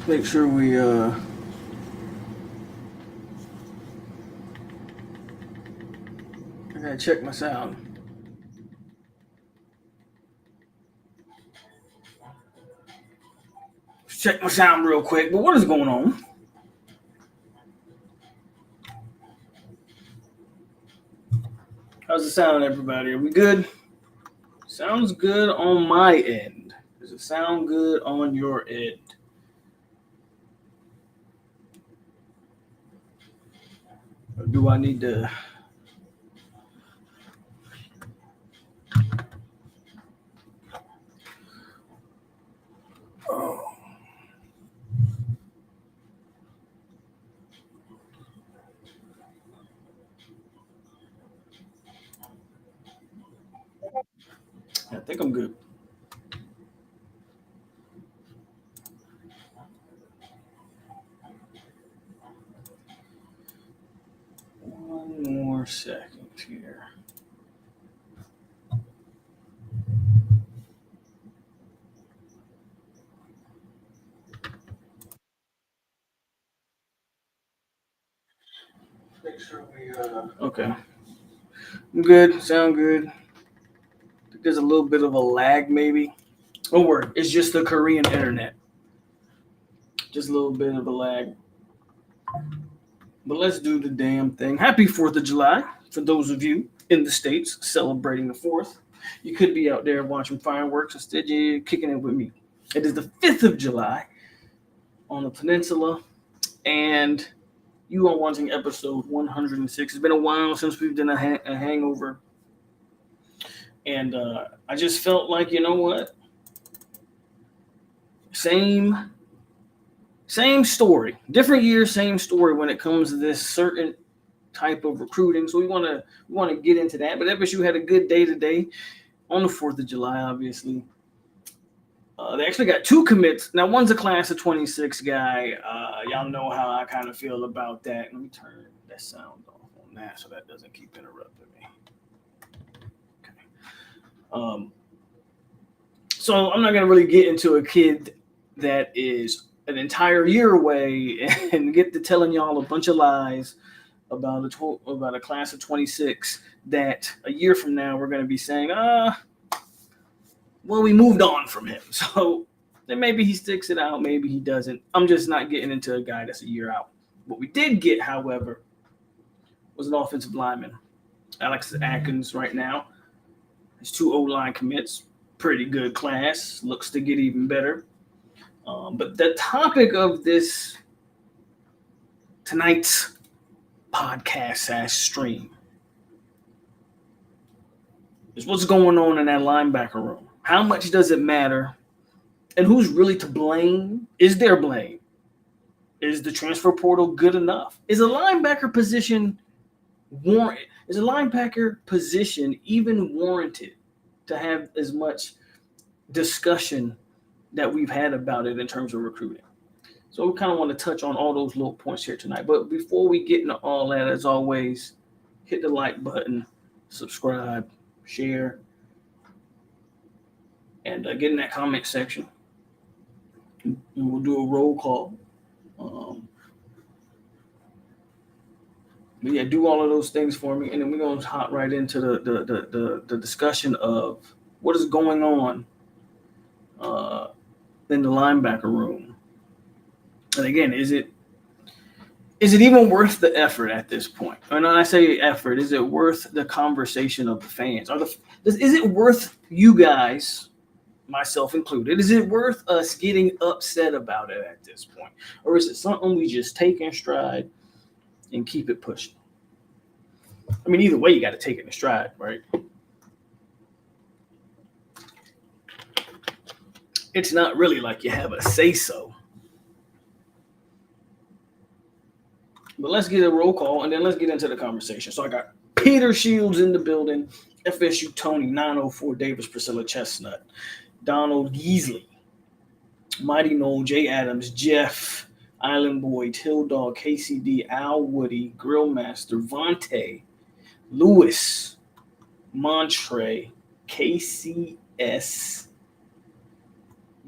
Make sure we I gotta check my sound. Check my sound real quick. But what is going on? How's the sound, everybody? Are we good? Sounds good on my end. Does it sound good on your end? Or do I need to? Oh. I think I'm good. One more second here. Make sure we okay. I'm good. Sound good. I think there's a little bit of a lag, maybe. Don't worry. It's just the Korean internet. Just a little bit of a lag. But let's do the damn thing. Happy 4th of July for those of you in the States celebrating the 4th. You could be out there watching fireworks. Instead, you're kicking it with me. It is the 5th of July on the peninsula, and you are watching episode 106. It's been a while since we've done a hangover, and I just felt like, you know what? Same story, different year, same story when it comes to this certain type of recruiting. So we want to get into that. But FSU had a good day today on the 4th of July, obviously. They actually got 2 commits. Now, one's a class of 26 guy. Y'all know how I kind of feel about that. Let me turn that sound off on that so that doesn't keep interrupting me. Okay. So I'm not going to really get into a kid that is an entire year away and get to telling y'all a bunch of lies about a class of 26 that a year from now we're going to be saying, well, we moved on from him. So then maybe he sticks it out, maybe he doesn't. I'm just not getting into a guy that's a year out. What we did get, however, was an offensive lineman. Alex Atkins right now. His 2 O-line commits. Pretty good class. Looks to get even better. But the topic of this tonight's podcast stream is what's going on in that linebacker room. How much does it matter? And who's really to blame? Is there blame? Is the transfer portal good enough? Is a linebacker position warranted? Is a linebacker position even warranted to have as much discussion that we've had about it in terms of recruiting? So we kind of want to touch on all those little points here tonight. But before we get into all that, as always, hit the like button, subscribe, share, and get in that comment section. And we'll do a roll call. But yeah, do all of those things for me, and then we're going to hop right into the discussion of what is going on in the linebacker room. And again, is it even worth the effort at this point? And when I say effort, is it worth the conversation of the fans? Is it worth you guys, myself included, is it worth us getting upset about it at this point? Or is it something we just take in stride and keep it pushing? I mean, either way, you got to take it in stride, right? It's not really like you have a say-so. But let's get a roll call, and then let's get into the conversation. So I got Peter Shields in the building, FSU Tony, 904 Davis, Priscilla Chestnut, Donald Geasley, Mighty Noel, Jay Adams, Jeff, Island Boy, Till Dog, KCD, Al Woody, Grillmaster, Vontae, Lewis, Montre, KCS,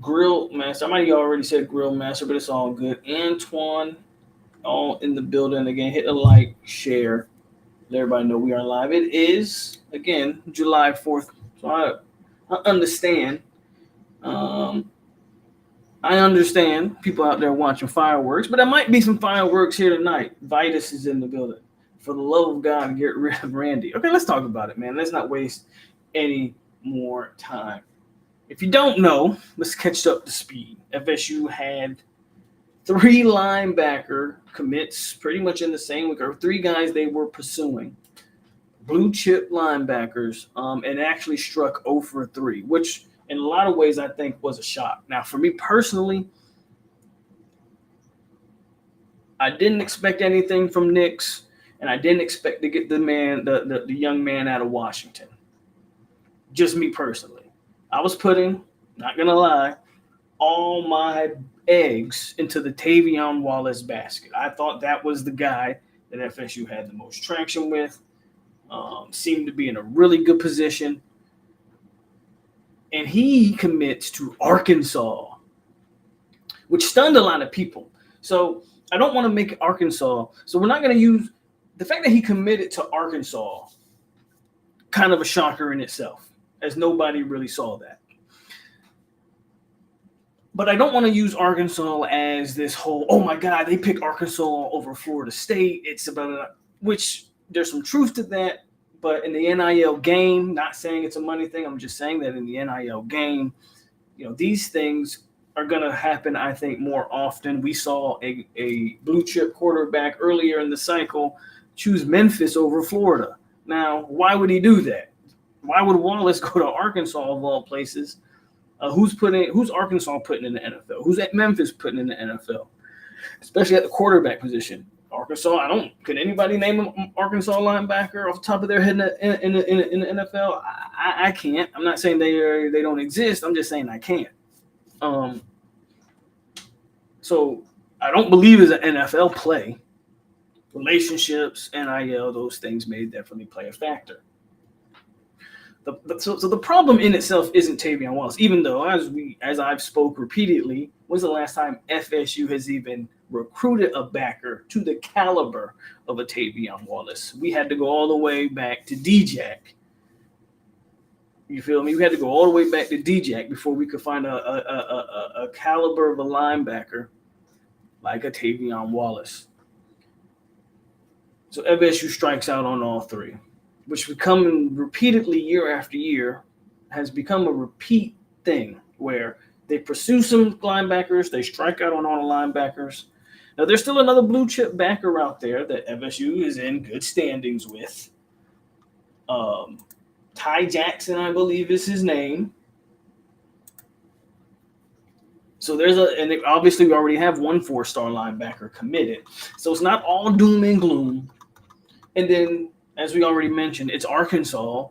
Grill Master. I might have already said Grill Master, but it's all good. Antoine, all in the building again. Hit a like, share. Let everybody know we are live. It is again July 4th, so I understand. Um, I understand people out there watching fireworks, but there might be some fireworks here tonight. Vitus is in the building. For the love of God, get rid of Randy. Okay, let's talk about it, man. Let's not waste any more time. If you don't know, let's catch up to speed. FSU had 3 linebacker commits pretty much in the same week, or 3 guys they were pursuing. Blue chip linebackers, and actually struck 0 for 3, which in a lot of ways I think was a shock. Now, for me personally, I didn't expect anything from Nix, and I didn't expect to get the young man out of Washington. Just me personally. I was putting, not going to lie, all my eggs into the Tavion Wallace basket. I thought that was the guy that FSU had the most traction with. Seemed to be in a really good position. And he commits to Arkansas, which stunned a lot of people. So I don't want to make it Arkansas. So we're not going to use the fact that he committed to Arkansas, kind of a shocker in itself, as nobody really saw that. But I don't want to use Arkansas as this whole, oh my God, they pick Arkansas over Florida State. It's about, which there's some truth to that. But in the NIL game, not saying it's a money thing, I'm just saying that in the NIL game, these things are going to happen, I think, more often. We saw a blue chip quarterback earlier in the cycle choose Memphis over Florida. Now, why would he do that? Why would Wallace go to Arkansas of all places? Who's Arkansas putting in the NFL? Who's at Memphis putting in the NFL? Especially at the quarterback position. Arkansas, can anybody name an Arkansas linebacker off the top of their head in the NFL? I can't. I'm not saying they don't exist. I'm just saying I can't. So I don't believe it's an NFL play. Relationships, NIL, those things may definitely play a factor. So the problem in itself isn't Tavion Wallace, even though as I've spoke repeatedly, when's the last time FSU has even recruited a backer to the caliber of a Tavion Wallace? We had to go all the way back to D-Jack. You feel me? We had to go all the way back to D-Jack before we could find a caliber of a linebacker like a Tavion Wallace. So FSU strikes out on all 3, which becoming repeatedly year after year has become a repeat thing where they pursue some linebackers, they strike out on all the linebackers. Now, there's still another blue chip backer out there that FSU is in good standings with. Ty Jackson, I believe, is his name. So and obviously we already have 1 4-star linebacker committed. So it's not all doom and gloom. And then, as we already mentioned, it's Arkansas.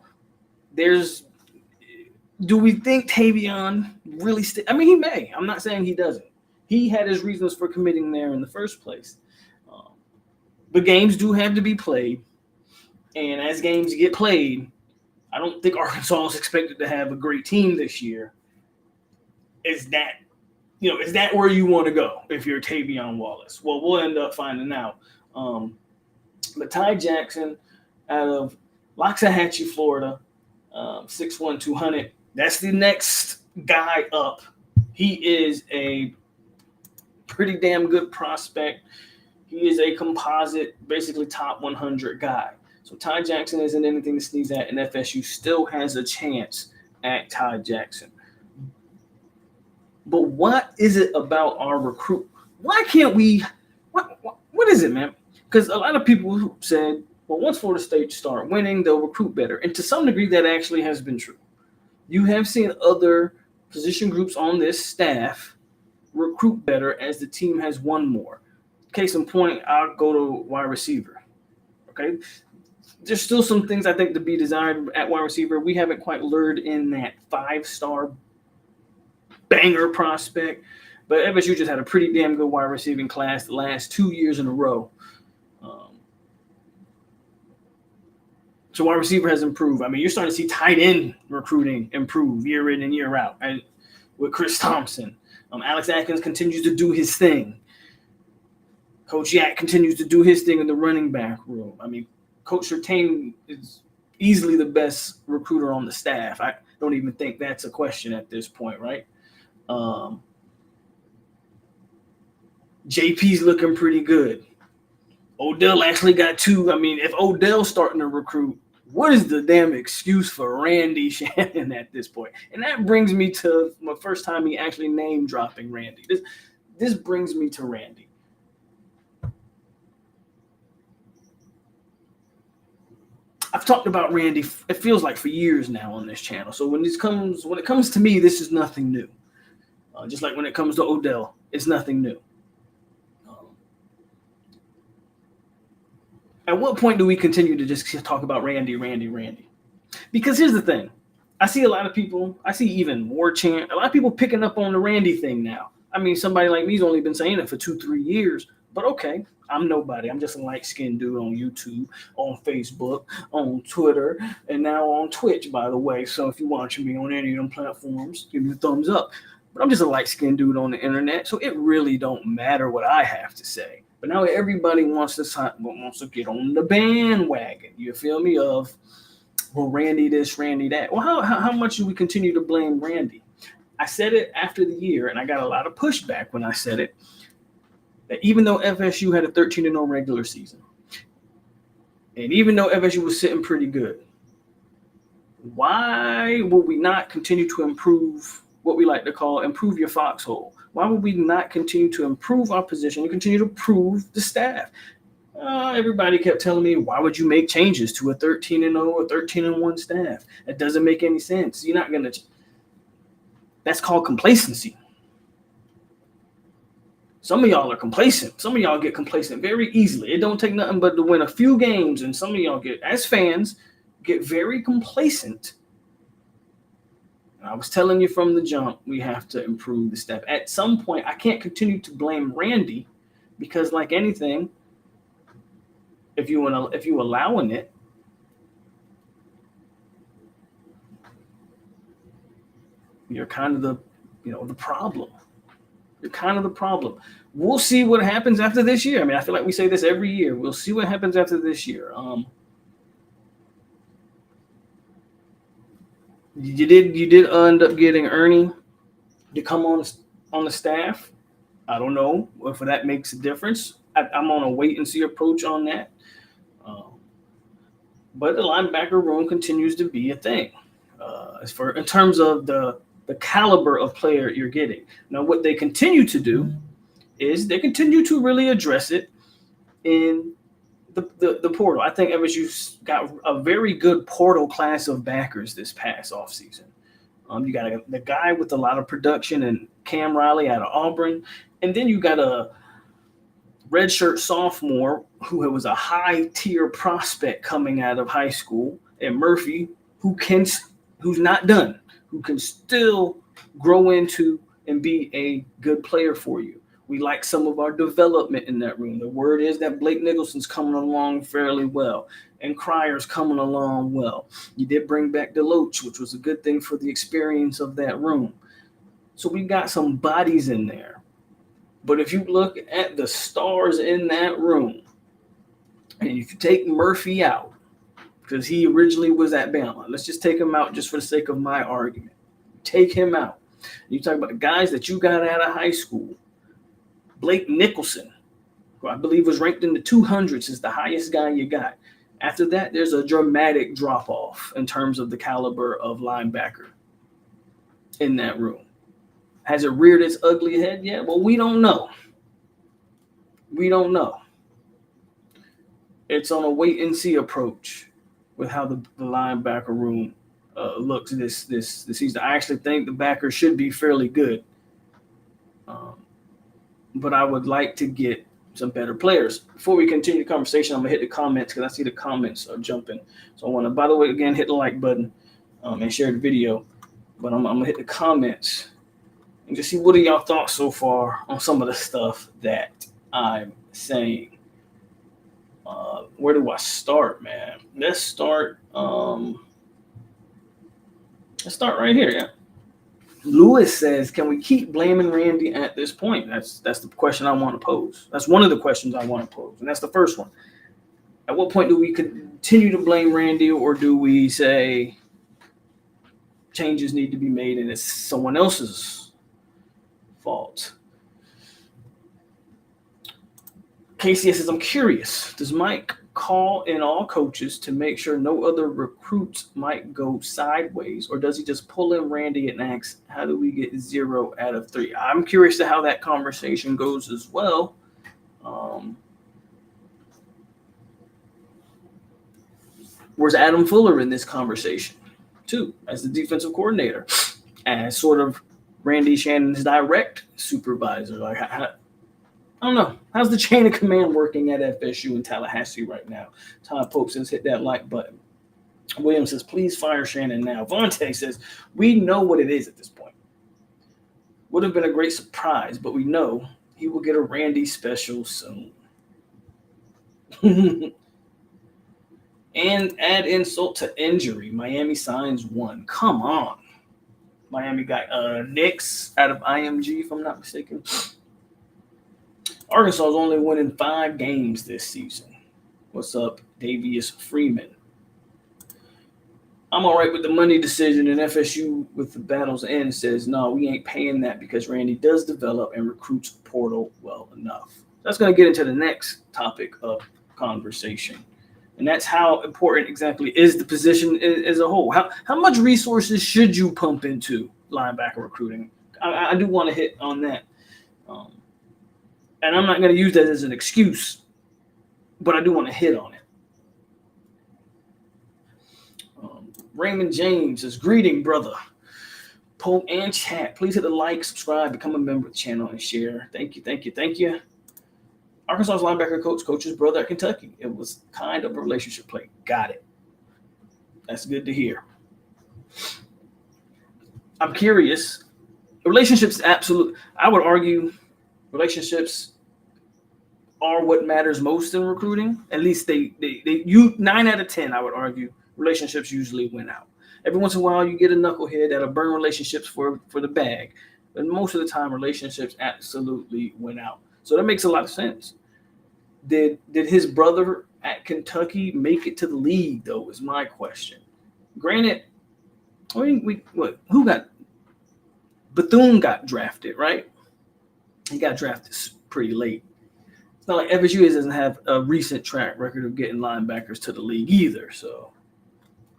Do we think Tavion really he may. I'm not saying he doesn't. He had his reasons for committing there in the first place. But games do have to be played. And as games get played, I don't think Arkansas is expected to have a great team this year. Is that where you want to go if you're Tavion Wallace? Well, we'll end up finding out. But Ty Jackson out of Loxahatchee, Florida, 6'1", 200. That's the next guy up. He is a pretty damn good prospect. He is a composite, basically top 100 guy. So Ty Jackson isn't anything to sneeze at, and FSU still has a chance at Ty Jackson. But what is it about our recruit? Why can't we? What is it, man? Because a lot of people said, well, once Florida State start winning, they'll recruit better. And to some degree, that actually has been true. You have seen other position groups on this staff recruit better as the team has won more. Case in point, I'll go to wide receiver. Okay? There's still some things I think to be desired at wide receiver. We haven't quite lured in that 5-star banger prospect. But FSU just had a pretty damn good wide receiving class the last 2 years in a row. So wide receiver has improved. You're starting to see tight end recruiting improve year in and year out. And with Chris Thompson. Alex Atkins continues to do his thing. Coach Yak continues to do his thing in the running back room. I mean, Coach Surtain is easily the best recruiter on the staff. I don't even think that's a question at this point, right? JP's looking pretty good. Odell actually got 2. I mean, if Odell's starting to recruit, what is the damn excuse for Randy Shannon at this point? And that brings me to my first time he actually name dropping Randy. This brings me to Randy. I've talked about Randy, it feels like for years now on this channel. So when it comes to me, this is nothing new. Just like when it comes to Odell, it's nothing new. At what point do we continue to just talk about Randy? Because here's the thing. I see a lot of people, I see even more a lot of people picking up on the Randy thing now. I mean, somebody like me's only been saying it for 2-3 years, but okay, I'm nobody. I'm just a light-skinned dude on YouTube, on Facebook, on Twitter, and now on Twitch, by the way. So if you're watching me on any of them platforms, give me a thumbs up. But I'm just a light-skinned dude on the internet, so it really don't matter what I have to say. But now everybody wants to get on the bandwagon. You feel me? Of, well, Randy this, Randy that. Well, how much do we continue to blame Randy? I said it after the year, and I got a lot of pushback when I said it, that even though FSU had a 13-0 regular season, and even though FSU was sitting pretty good, why will we not continue to improve what we like to call improve your foxhole? Why would we not continue to improve our position and continue to improve the staff? Everybody kept telling me, why would you make changes to a 13-0 or 13-1 staff? That doesn't make any sense. You're not going to. That's called complacency. Some of y'all are complacent. Some of y'all get complacent very easily. It don't take nothing but to win a few games, and some of y'all as fans, get very complacent. I was telling you from the jump, we have to improve the staff. At some point, I can't continue to blame Randy because, like anything, if you allowing it, you're kind of the problem. You're kind of the problem. We'll see what happens after this year. I mean, I feel like we say this every year. We'll see what happens after this year. You did end up getting Ernie to come on the staff. I don't know if that makes a difference. I'm on a wait and see approach on that. But the linebacker room continues to be a thing. In terms of the caliber of player you're getting. Now, what they continue to do is they continue to really address it in the portal. I think FSU got a very good portal class of backers this past offseason. You got the guy with a lot of production and Cam Riley out of Auburn. And then you got a redshirt sophomore who was a high-tier prospect coming out of high school, and Murphy, who's not done, who can still grow into and be a good player for you. We like some of our development in that room. The word is that Blake Nicholson's coming along fairly well, and Cryer's coming along well. You did bring back Deloach, which was a good thing for the experience of that room. So we got some bodies in there. But if you look at the stars in that room, and if you take Murphy out, because he originally was at Bama, let's just take him out just for the sake of my argument. Take him out. You talk about the guys that you got out of high school. Blake Nicholson, who I believe was ranked in the 200s, is the highest guy you got. After that, there's a dramatic drop-off in terms of the caliber of linebacker in that room. Has it reared its ugly head yet? Well, we don't know. We don't know. It's on a wait-and-see approach with how the linebacker room looks this season. I actually think the backers should be fairly good. But I would like to get some better players. Before we continue the conversation, I'm going to hit the comments because I see the comments are jumping. So I want to, by the way, again, hit the like button and share the video. But I'm going to hit the comments and just see what are y'all thoughts so far on some of the stuff that I'm saying. Where do I start, man? Let's start right here, yeah. Lewis says, can we keep blaming Randy at this point? That's the question I want to pose. That's one of the questions I want to pose. And that's the first one. At what point do we continue to blame Randy, or do we say changes need to be made and it's someone else's fault? KCS says, I'm curious. Does Mike call in all coaches to make sure no other recruits might go sideways, or does he just pull in Randy and ask, how do we get 0 out of 3? I'm curious to how that conversation goes as well. Where's Adam Fuller in this conversation too, as the defensive coordinator, as sort of Randy Shannon's direct supervisor? Like, I don't know. How's the chain of command working at FSU and Tallahassee right now? Todd Pope says, hit that like button. Williams says, please fire Shannon now. Vontae says, we know what it is at this point. Would have been a great surprise, but we know he will get a Randy special soon. And add insult to injury. Miami signs 1. Come on. Miami got Knicks out of IMG, if I'm not mistaken. Arkansas is only winning 5 games this season. What's up, Davius Freeman? I'm all right with the money decision, and FSU with the battle's end says, no, we ain't paying that because Randy does develop and recruits portal well enough. That's going to get into the next topic of conversation. And that's how important exactly is the position as a whole. How much resources should you pump into linebacker recruiting? I do want to hit on that. And I'm not going to use that as an excuse, but I do want to hit on it. Raymond James says, greeting, brother. Polk and chat. Please hit the like, subscribe, become a member of the channel, and share. Thank you. Arkansas's linebacker coach his brother at Kentucky. It was kind of a relationship play. Got it. That's good to hear. I'm curious. Relationships, absolutely. I would argue relationships are what matters most in recruiting. At least you 9 out of 10, I would argue, relationships usually win out. Every once in a while, you get a knucklehead that'll burn relationships for the bag. But most of the time, relationships absolutely win out. So that makes a lot of sense. Did his brother at Kentucky make it to the league, though, is my question. Granted, Bethune got drafted, right? He got drafted pretty late. It's not like FSU doesn't have a recent track record of getting linebackers to the league either, so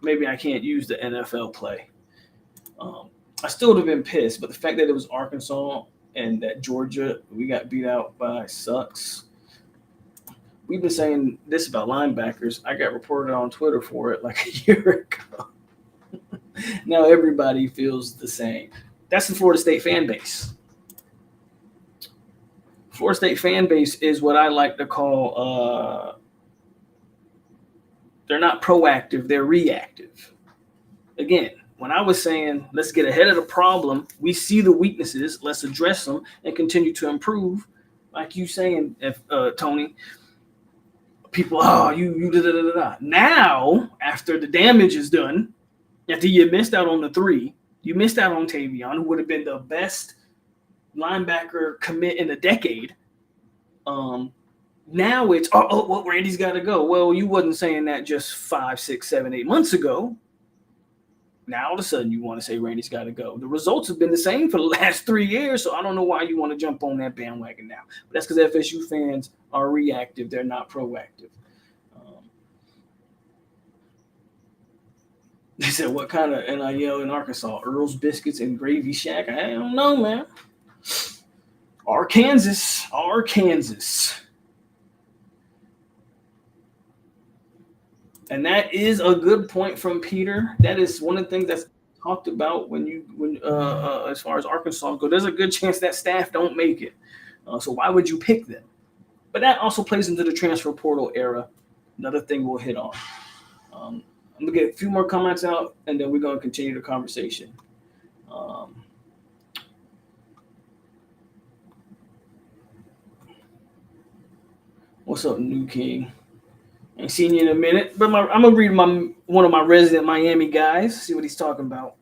maybe I can't use the NFL play. I still would have been pissed, but the fact that it was Arkansas and that Georgia, we got beat out by, sucks. We've been saying this about linebackers. I got reported on Twitter for it like a year ago. Now everybody feels the same. That's the Florida State fan base. Florida State fan base is what I like to call, they're not proactive, they're reactive. Again, when I was saying, let's get ahead of the problem, we see the weaknesses, let's address them and continue to improve. Like you saying, Tony, people, you da-da-da-da-da. Now, after the damage is done, after you missed out on the 3, you missed out on Tavion, who would have been the best linebacker commit in a decade. Now it's, well, Randy's got to go. Well, you wasn't saying that just 5, 6, 7, 8 months ago. Now all of a sudden you want to say Randy's got to go. The results have been the same for the last 3 years, so I don't know why you want to jump on that bandwagon now. But that's because FSU fans are reactive. They're not proactive. They said, what kind of NIL in Arkansas? Earl's Biscuits and Gravy Shack? I don't know, man. Arkansas. And that is a good point from Peter. That is one of the things that's talked about when as far as Arkansas goes. There's a good chance that staff don't make it. So why would you pick them? But that also plays into the transfer portal era. Another thing we'll hit on. I'm going to get a few more comments out, and then we're going to continue the conversation. What's up, New King? Ain't seen you in a minute, but I'm going to read one of my resident Miami guys, see what he's talking about.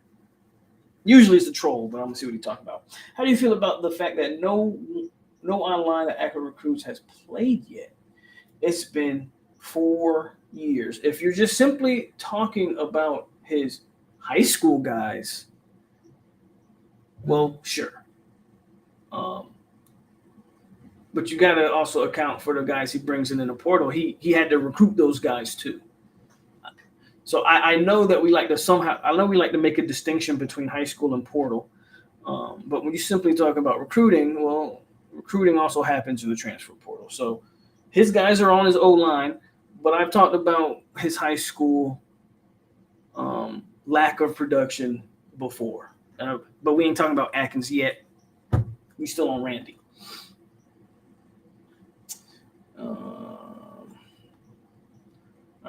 Usually it's a troll, but I'm gonna see what he talking about. How do you feel about the fact that no online a.k.a. recruits has played yet? It's been 4 years. If you're just simply talking about his high school guys, well, sure. But you got to also account for the guys he brings in the portal. He had to recruit those guys too. So I know that we like to make a distinction between high school and portal. But when you simply talk about recruiting, well, recruiting also happens in the transfer portal. So his guys are on his O-line, but I've talked about his high school lack of production before. But we ain't talking about Atkins yet. We still on Randy. All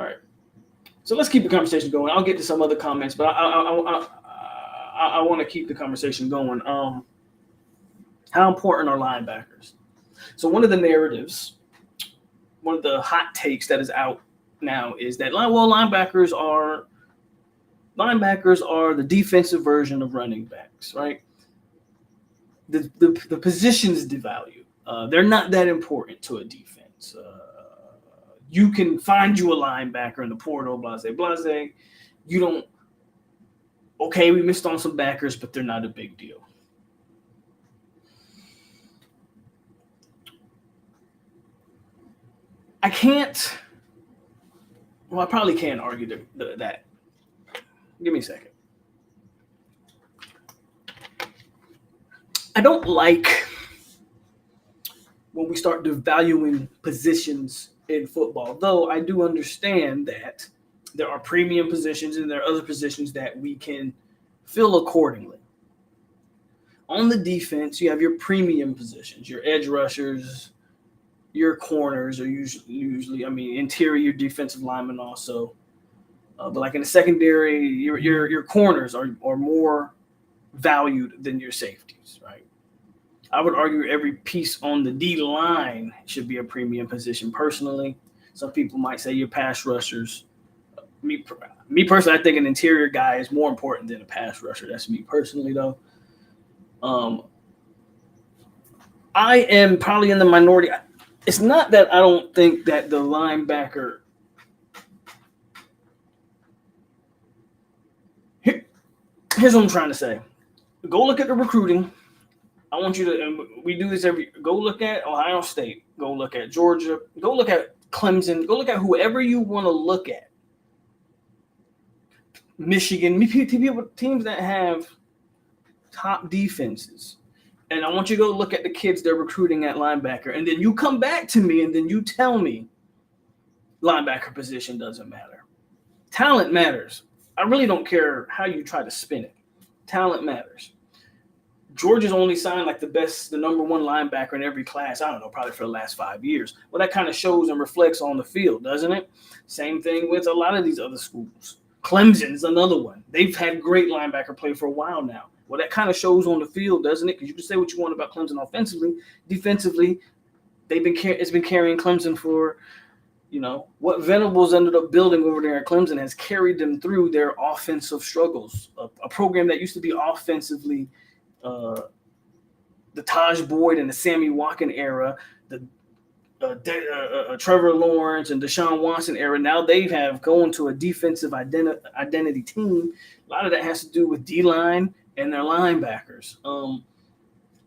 right. So let's keep the conversation going. I'll get to some other comments, but I want to keep the conversation going. How important are linebackers? So one of the narratives, one of the hot takes that is out now is that linebackers are the defensive version of running backs, right? The positions devalue. They're not that important to a defense. You can find you a linebacker in the portal, blase. You don't. Okay, we missed on some backers, but they're not a big deal. I probably can't argue that. Give me a second. I don't like when we start devaluing positions in football, though I do understand that there are premium positions and there are other positions that we can fill accordingly. On the defense, you have your premium positions, your edge rushers, your corners are usually interior defensive linemen also. But like in the secondary, your corners are more valued than your safeties, right? I would argue every piece on the D line should be a premium position personally. Some people might say your pass rushers. Me personally, I think an interior guy is more important than a pass rusher. That's me personally, though. I am probably in the minority. It's not that I don't think that the linebacker. Here's what I'm trying to say. Go look at the recruiting. I want you to, and we do this go look at Ohio State. Go look at Georgia. Go look at Clemson. Go look at whoever you want to look at. Michigan, teams that have top defenses. And I want you to go look at the kids they're recruiting at linebacker. And then you come back to me and then you tell me linebacker position doesn't matter. Talent matters. I really don't care how you try to spin it. Talent matters. Georgia's only signed like the number one linebacker in every class, I don't know, probably for the last 5 years. Well, that kind of shows and reflects on the field, doesn't it? Same thing with a lot of these other schools. Clemson's another one. They've had great linebacker play for a while now. Well, that kind of shows on the field, doesn't it? Because you can say what you want about Clemson offensively. Defensively, it's been carrying Clemson for, what Venables ended up building over there at Clemson has carried them through their offensive struggles. A program that used to be offensively the Taj Boyd and the Sammy Watkins era, the Trevor Lawrence and Deshaun Watson era. Now they have gone to a defensive identity team. A lot of that has to do with D-line and their linebackers.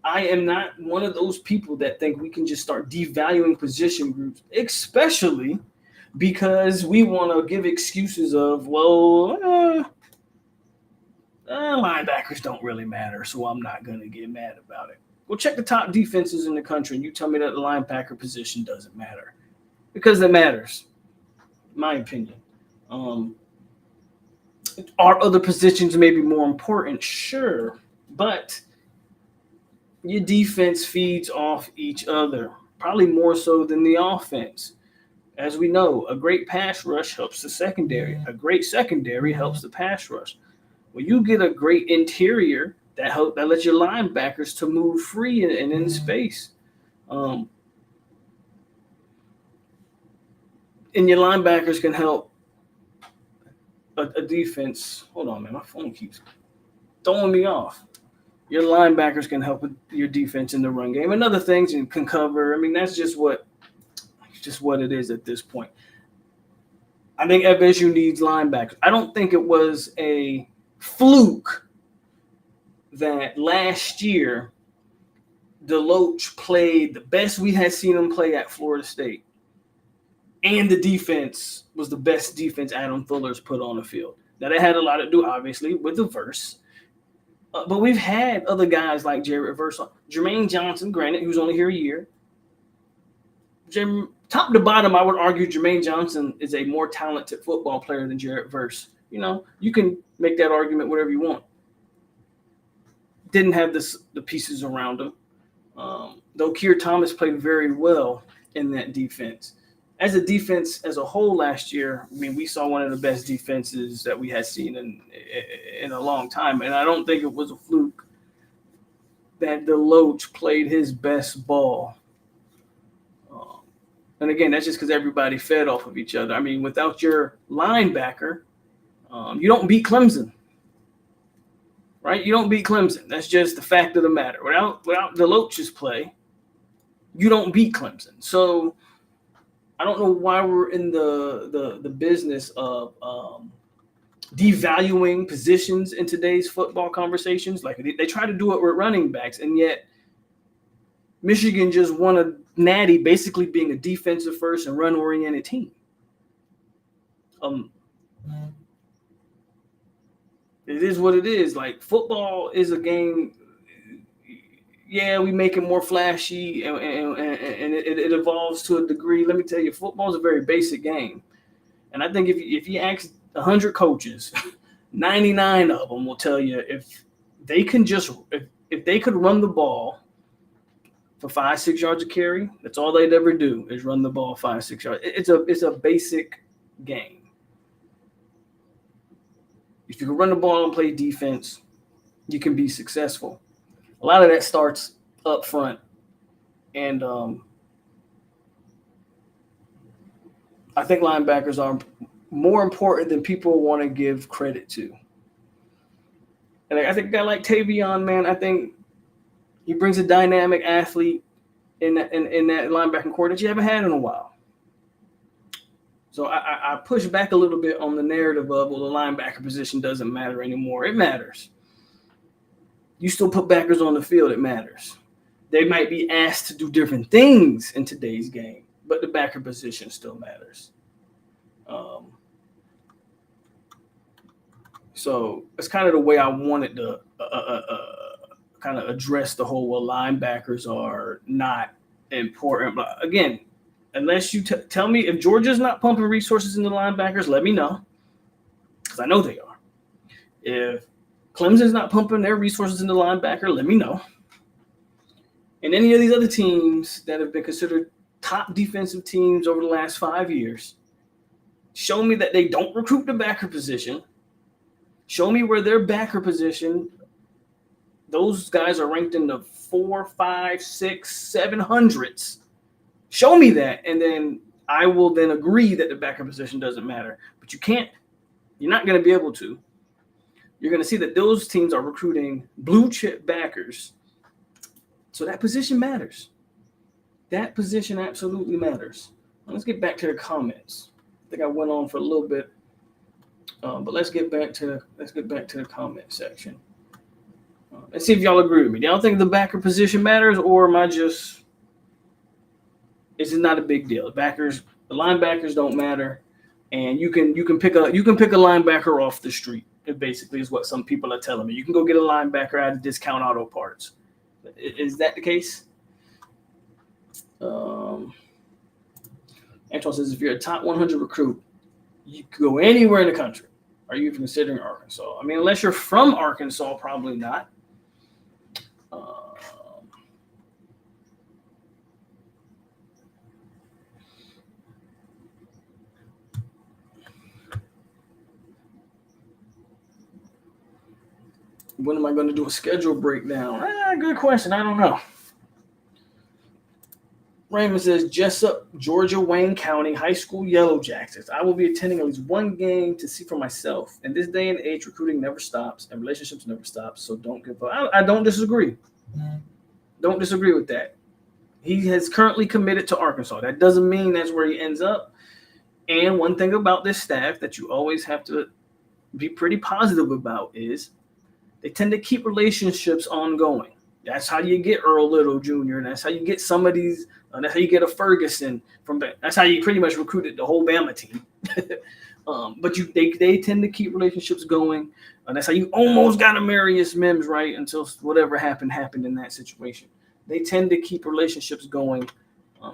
I am not one of those people that think we can just start devaluing position groups, especially because we want to give excuses of, linebackers don't really matter, so I'm not going to get mad about it. Well, check the top defenses in the country, and you tell me that the linebacker position doesn't matter. Because it matters, in my opinion. Are other positions maybe more important? Sure, but your defense feeds off each other, probably more so than the offense. As we know, a great pass rush helps the secondary. A great secondary helps the pass rush. Well, you get a great interior that lets your linebackers to move free and in space. And your linebackers can help a defense. Hold on, man. My phone keeps. throwing me off. Your linebackers can help with your defense in the run game, and other things you can cover. I mean, that's just what it is at this point. I think FSU needs linebackers. I don't think it was a fluke that last year Deloach played the best we had seen him play at Florida State. And the defense was the best defense Adam Fuller's put on the field. Now, that had a lot to do, obviously, with the verse. But we've had other guys like Jared Verse. Jermaine Johnson, granted, he was only here a year. Top to bottom, I would argue Jermaine Johnson is a more talented football player than Jared Verse. You know, you can make that argument whatever you want. Didn't have the pieces around him. Though Keir Thomas played very well in that defense. As a defense as a whole last year, I mean, we saw one of the best defenses that we had seen in a long time. And I don't think it was a fluke that Deloach played his best ball. And again, that's just because everybody fed off of each other. I mean, without your linebacker, you don't beat Clemson. Right? You don't beat Clemson. That's just the fact of the matter. Without Deloach's play, you don't beat Clemson. So I don't know why we're in the business of devaluing positions in today's football conversations. Like they try to do it with running backs, and yet Michigan just won a natty basically being a defensive first and run-oriented team. It is what it is. Like, football is a game. Yeah, we make it more flashy and it evolves to a degree. Let me tell you, football is a very basic game. And I think if you ask 100 coaches, 99 of them will tell you if they can if they could run the ball for 5-6 yards of carry, that's all they'd ever do is run the ball 5-6 yards. It's a basic game. If you can run the ball and play defense, you can be successful. A lot of that starts up front. And I think linebackers are more important than people want to give credit to. And I think a guy like Tavion, man, I think he brings a dynamic athlete in that linebacking core that you haven't had in a while. So I push back a little bit on the narrative of, well, the linebacker position doesn't matter anymore. It matters. You still put backers on the field, it matters. They might be asked to do different things in today's game, but the backer position still matters. So it's kind of the way I wanted to kind of address the whole, well, linebackers are not important. But again, unless you tell me if Georgia's not pumping resources into linebackers, let me know, because I know they are. If Clemson's not pumping their resources into linebacker, let me know. And any of these other teams that have been considered top defensive teams over the last 5 years, show me that they don't recruit the backer position. Show me where their backer position, those guys are ranked in the 4, 5, 6, 700s. Show me that, and then I will then agree that the backer position doesn't matter. But you're not going to be able to. You're going to see that those teams are recruiting blue chip backers. So that position matters. That position absolutely matters. Now let's get back to the comments. I think I went on for a little bit, but let's get back to the comment section and see if y'all agree with me. Do y'all think the backer position matters, or am I just? It's not a big deal. The linebackers don't matter, and you can pick a linebacker off the street. It basically is what some people are telling me. You can go get a linebacker at a discount auto parts. Is that the case? Antoine says, if you're a top 100 recruit, you can go anywhere in the country. Are you even considering Arkansas? I mean, unless you're from Arkansas, probably not. When am I going to do a schedule breakdown? Good question. I don't know. Raymond says, Jessup, Georgia, Wayne County High School Yellow Jackets. I will be attending at least one game to see for myself. In this day and age, recruiting never stops and relationships never stop. So don't give up. I don't disagree. Don't disagree with that. He has currently committed to Arkansas. That doesn't mean that's where he ends up. And one thing about this staff that you always have to be pretty positive about is they tend to keep relationships ongoing. That's how you get Earl Little Jr. And that's how you get some of these. That's how you get a Ferguson from. That's how you pretty much recruited the whole Bama team. But they tend to keep relationships going. That's how you almost got a Marius Mims, right? Until whatever happened in that situation. They tend to keep relationships going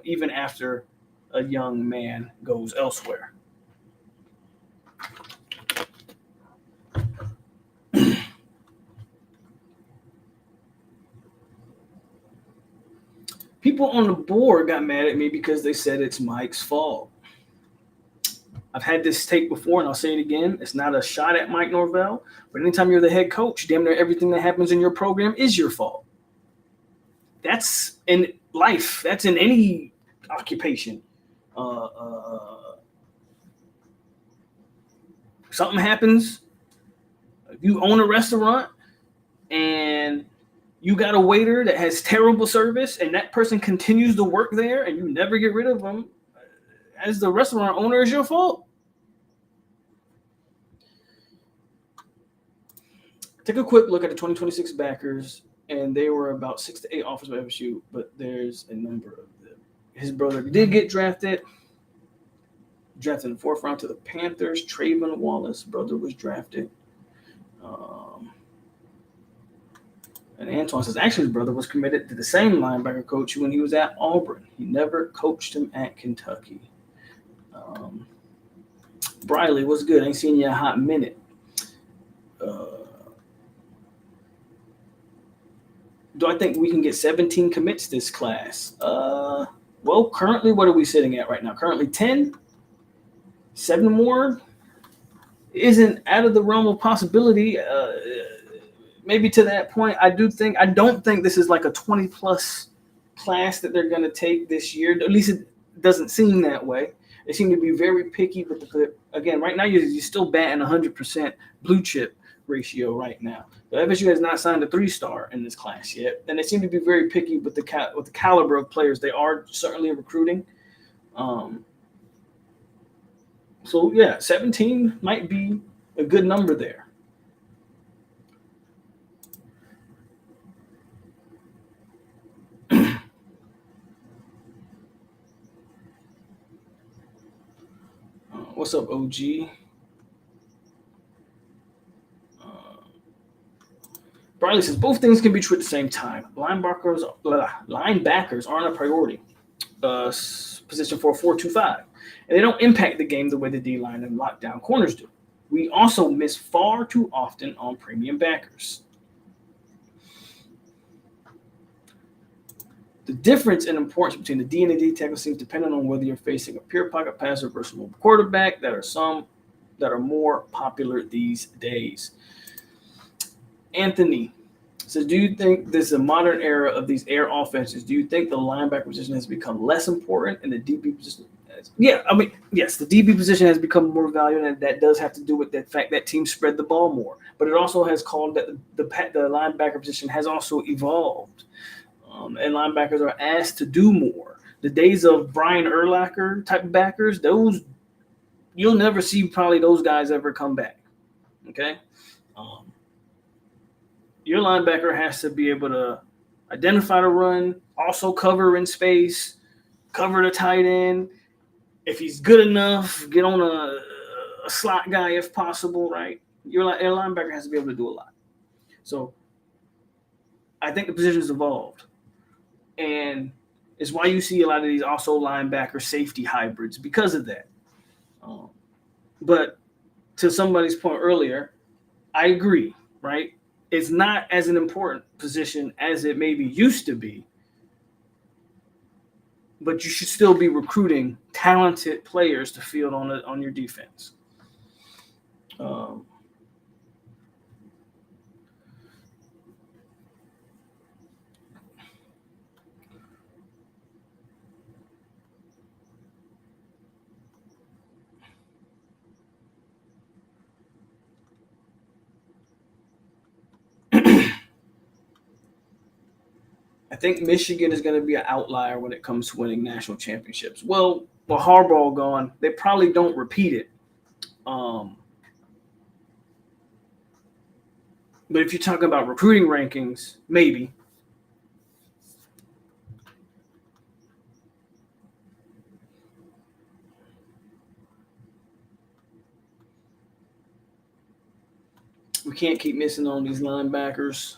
even after a young man goes elsewhere. People on the board got mad at me because they said it's Mike's fault. I've had this take before, and I'll say it again. It's not a shot at Mike Norvell, but anytime you're the head coach, damn near everything that happens in your program is your fault. That's in life. That's in any occupation. Something happens. If you own a restaurant and you got a waiter that has terrible service and that person continues to work there and you never get rid of them, as the restaurant owner, is your fault. Take a quick look at the 2026 backers, and they were about 6 to 8 offers by FSU, but there's a number of them. His brother did get drafted in the 4th round to the Panthers. Trayvon Wallace' brother was drafted. And Antoine says, actually, his brother was committed to the same linebacker coach when he was at Auburn. He never coached him at Kentucky. Briley, what's good? Ain't seen you a hot minute. Do I think we can get 17 commits this class? Well, currently, what are we sitting at right now? Currently 10? 7 more isn't out of the realm of possibility. Maybe to that point, I don't think this is like a 20-plus class that they're going to take this year. At least it doesn't seem that way. They seem to be very picky with the again, right now you're still batting 100% blue chip ratio right now. The FSU has not signed a 3-star in this class yet, and they seem to be very picky with the caliber of players they are certainly recruiting. So yeah, 17 might be a good number there. What's up, OG? Briley says both things can be true at the same time. Linebackers aren't a priority. Position for 4-2-5, and they don't impact the game the way the D-line and lockdown corners do. We also miss far too often on premium backers. The difference in importance between the D and the D tackle seems dependent on whether you're facing a pure pocket passer versus a mobile quarterback. That are some that are more popular these days. Anthony says, do you think this is a modern era of these air offenses? Do you think the linebacker position has become less important and the DB position? Yeah, I mean, yes, the DB position has become more valuable, and that does have to do with the fact that teams spread the ball more. But it also has called that the linebacker position has also evolved. And linebackers are asked to do more. The days of Brian Urlacher type backers, those you'll never see probably those guys ever come back. Okay, your linebacker has to be able to identify the run, also cover in space, cover the tight end. If he's good enough, get on a slot guy if possible. Right, your linebacker has to be able to do a lot. So I think the position has evolved. And it's why you see a lot of these also linebacker safety hybrids because of that. But to somebody's point earlier, I agree, right? It's not as an important position as it maybe used to be, but you should still be recruiting talented players to field on your defense. I think Michigan is going to be an outlier when it comes to winning national championships. Well, with Harbaugh gone, they probably don't repeat it. But if you're talking about recruiting rankings, maybe. We can't keep missing on these linebackers.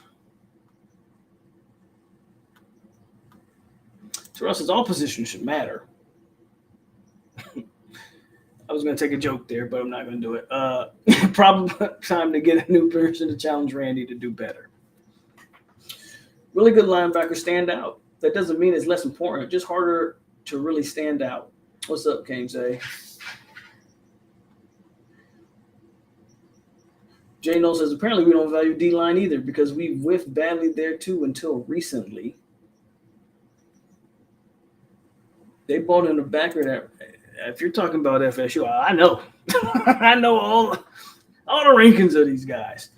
To us, all positions should matter. I was going to take a joke there, but I'm not going to do it. Probably time to get a new person to challenge Randy to do better. Really good linebackers stand out. That doesn't mean it's less important, just harder to really stand out. What's up, James A? Jay Noel says, apparently we don't value D-line either because we whiffed badly there too until recently. They bought in the backer that, if you're talking about FSU, I know. I know all the rankings of these guys.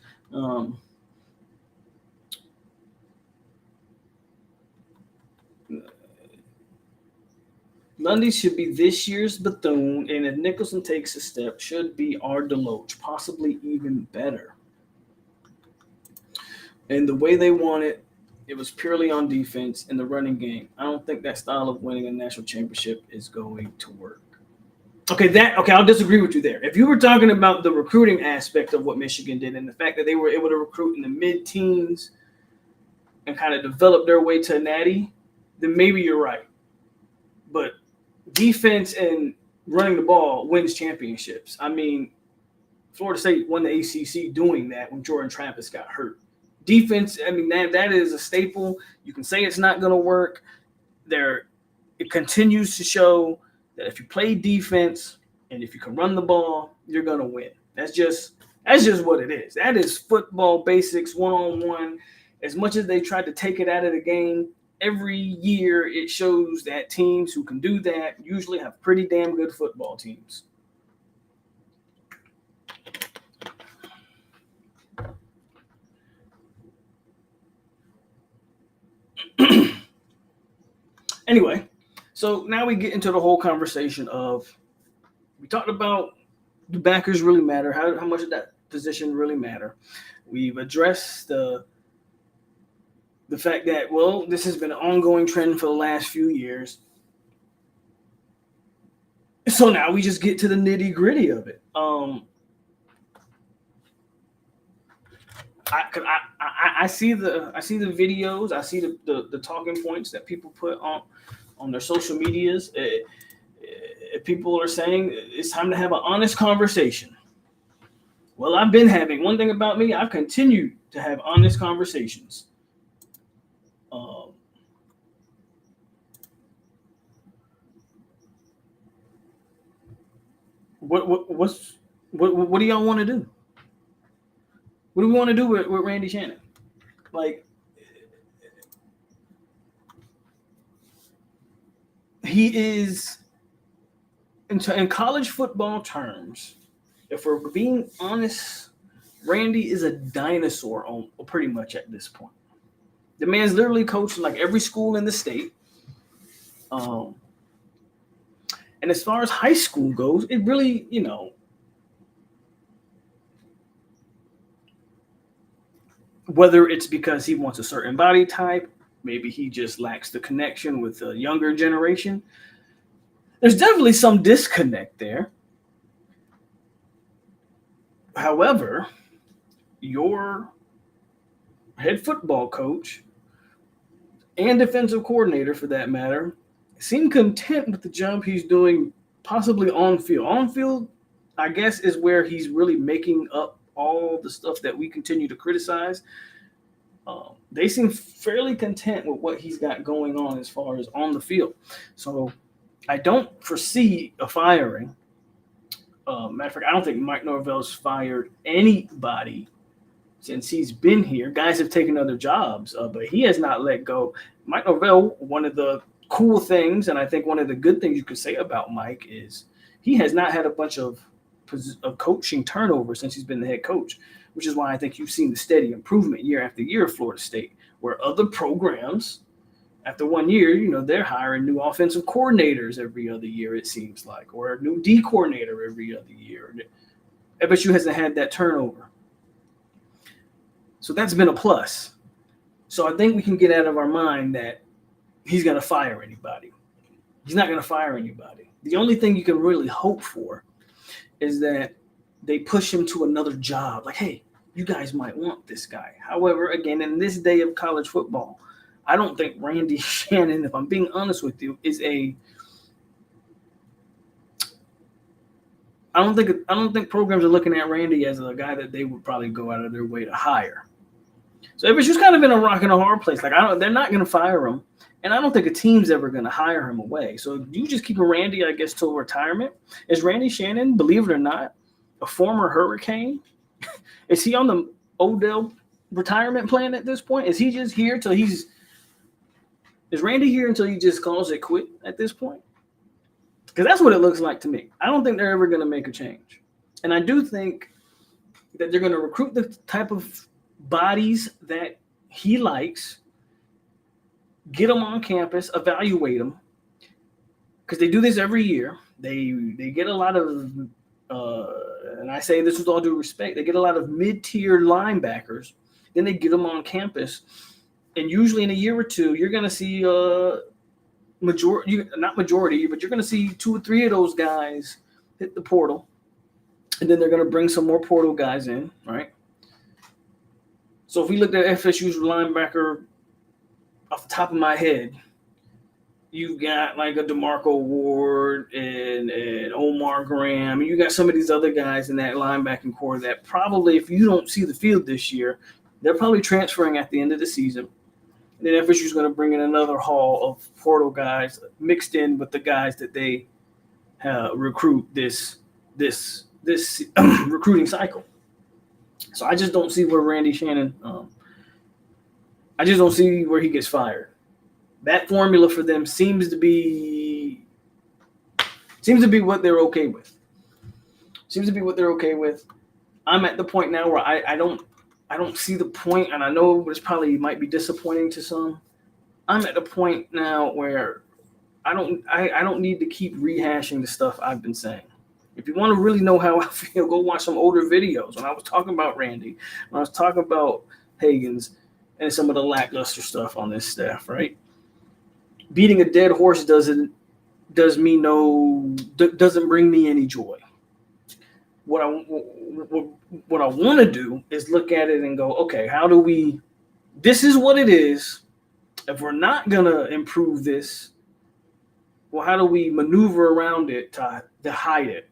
Lundy should be this year's Bethune, and if Nicholson takes a step, should be our Deloach, possibly even better. And the way they want it, it was purely on defense in the running game. I don't think that style of winning a national championship is going to work. Okay, I'll disagree with you there. If you were talking about the recruiting aspect of what Michigan did and the fact that they were able to recruit in the mid-teens and kind of develop their way to a natty, then maybe you're right. But defense and running the ball wins championships. I mean, Florida State won the ACC doing that when Jordan Travis got hurt. Defense, I mean, that is a staple. You can say it's not going to work. It continues to show that if you play defense and if you can run the ball, you're going to win. That's just what it is. That is football basics 101. As much as they tried to take it out of the game, every year it shows that teams who can do that usually have pretty damn good football teams. Anyway, so now we get into the whole conversation of, we talked about do backers really matter? How much of that position really matter? We've addressed the fact that, well, this has been an ongoing trend for the last few years. So now we just get to the nitty gritty of it. I see the videos. I see the talking points that people put on their social medias. People are saying it's time to have an honest conversation. Well, I've been having. One thing about me, I've continued to have honest conversations. What do y'all want to do? What do we want to do with Randy Shannon? Like, he is, in college football terms, if we're being honest, Randy is a dinosaur pretty much at this point. The man's literally coached like every school in the state. And as far as high school goes, it really, whether it's because he wants a certain body type, maybe he just lacks the connection with the younger generation. There's definitely some disconnect there. However, your head football coach and defensive coordinator, for that matter, seem content with the job he's doing, possibly on field. On field, I guess, is where he's really making up all the stuff that we continue to criticize. They seem fairly content with what he's got going on as far as on the field. So I don't foresee a firing. Matter of fact, I don't think Mike Norvell's fired anybody since he's been here. Guys have taken other jobs, but he has not let go. Mike Norvell, one of the cool things, and I think one of the good things you could say about Mike is he has not had a bunch of coaching turnover since he's been the head coach, which is why I think you've seen the steady improvement year after year of Florida State, where other programs After 1 year, they're hiring new offensive coordinators every other year, it seems like, or a new D coordinator every other year. FSU hasn't had that turnover. So that's been a plus. So I think we can get out of our mind that he's going to fire anybody. He's not going to fire anybody. The only thing you can really hope for is that they push him to another job. Like, hey, you guys might want this guy. However, again, in this day of college football, I don't think Randy Shannon, if I'm being honest with you, I don't think programs are looking at Randy as a guy that they would probably go out of their way to hire. So FSU's kind of in a rock and a hard place. Like, they're not going to fire him, and I don't think a team's ever going to hire him away. So you just keep Randy, I guess, till retirement. Is Randy Shannon, believe it or not, a former Hurricane? Is he on the Odell retirement plan at this point? Is he just here till is Randy here until he just calls it quit at this point? Because that's what it looks like to me. I don't think they're ever going to make a change. And I do think that they're going to recruit the type of bodies that he likes, get them on campus, evaluate them, because they do this every year. They get a lot of, and I say this with all due respect, they get a lot of mid-tier linebackers. Then they get them on campus, and usually in a year or two, you're going to see not majority, but you're going to see 2 or 3 of those guys hit the portal, and then they're going to bring some more portal guys in, right? So if we looked at FSU's linebacker off the top of my head, you've got like a DeMarco Ward and Omar Graham. You got some of these other guys in that linebacking core that probably, if you don't see the field this year, they're probably transferring at the end of the season. And then FSU's going to bring in another haul of portal guys mixed in with the guys that they recruit this recruiting cycle. So I just don't see where Randy Shannon I just don't see where he gets fired. That formula for them seems to be what they're okay with. I'm at the point now where I don't see the point, and I know this probably might be disappointing to some. I'm at the point now where I don't need to keep rehashing the stuff I've been saying. If you want to really know how I feel, go watch some older videos. When I was talking about Randy, when I was talking about Hagens and some of the lackluster stuff on this staff, right? Beating a dead horse doesn't bring me any joy. What I want to do is look at it and go, okay, this is what it is. If we're not going to improve this, well, how do we maneuver around it to hide it?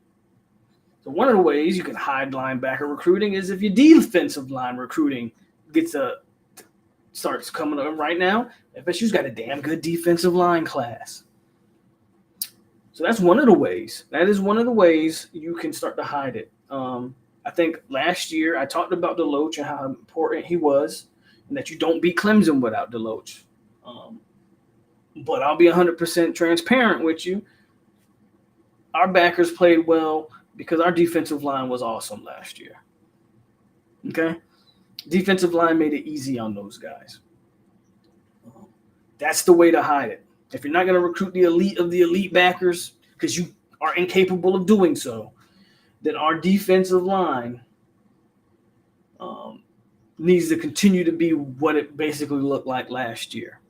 So one of the ways you can hide linebacker recruiting is if your defensive line recruiting starts coming up right now. FSU's got a damn good defensive line class. So that's one of the ways. That is one of the ways you can start to hide it. I think last year I talked about Deloach and how important he was, and that you don't beat Clemson without Deloach. But I'll be 100% transparent with you. Our backers played well because our defensive line was awesome last year. Okay? Defensive line made it easy on those guys. That's the way to hide it. If you're not going to recruit the elite of the elite backers because you are incapable of doing so, then our defensive line needs to continue to be what it basically looked like last year.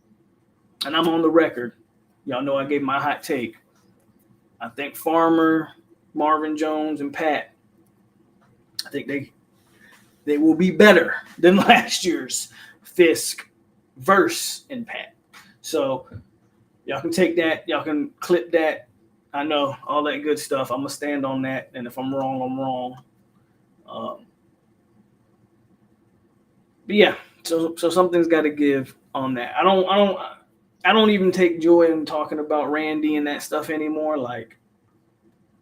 And I'm on the record. Y'all know I gave my hot take. I think Farmer, Marvin Jones, and Pat, I think they will be better than last year's Fisk, Verse, and Pat. So y'all can take that. Y'all can clip that. I know all that good stuff. I'm going to stand on that. And if I'm wrong, I'm wrong. But yeah, so something's got to give on that. I don't even take joy in talking about Randy and that stuff anymore. Like,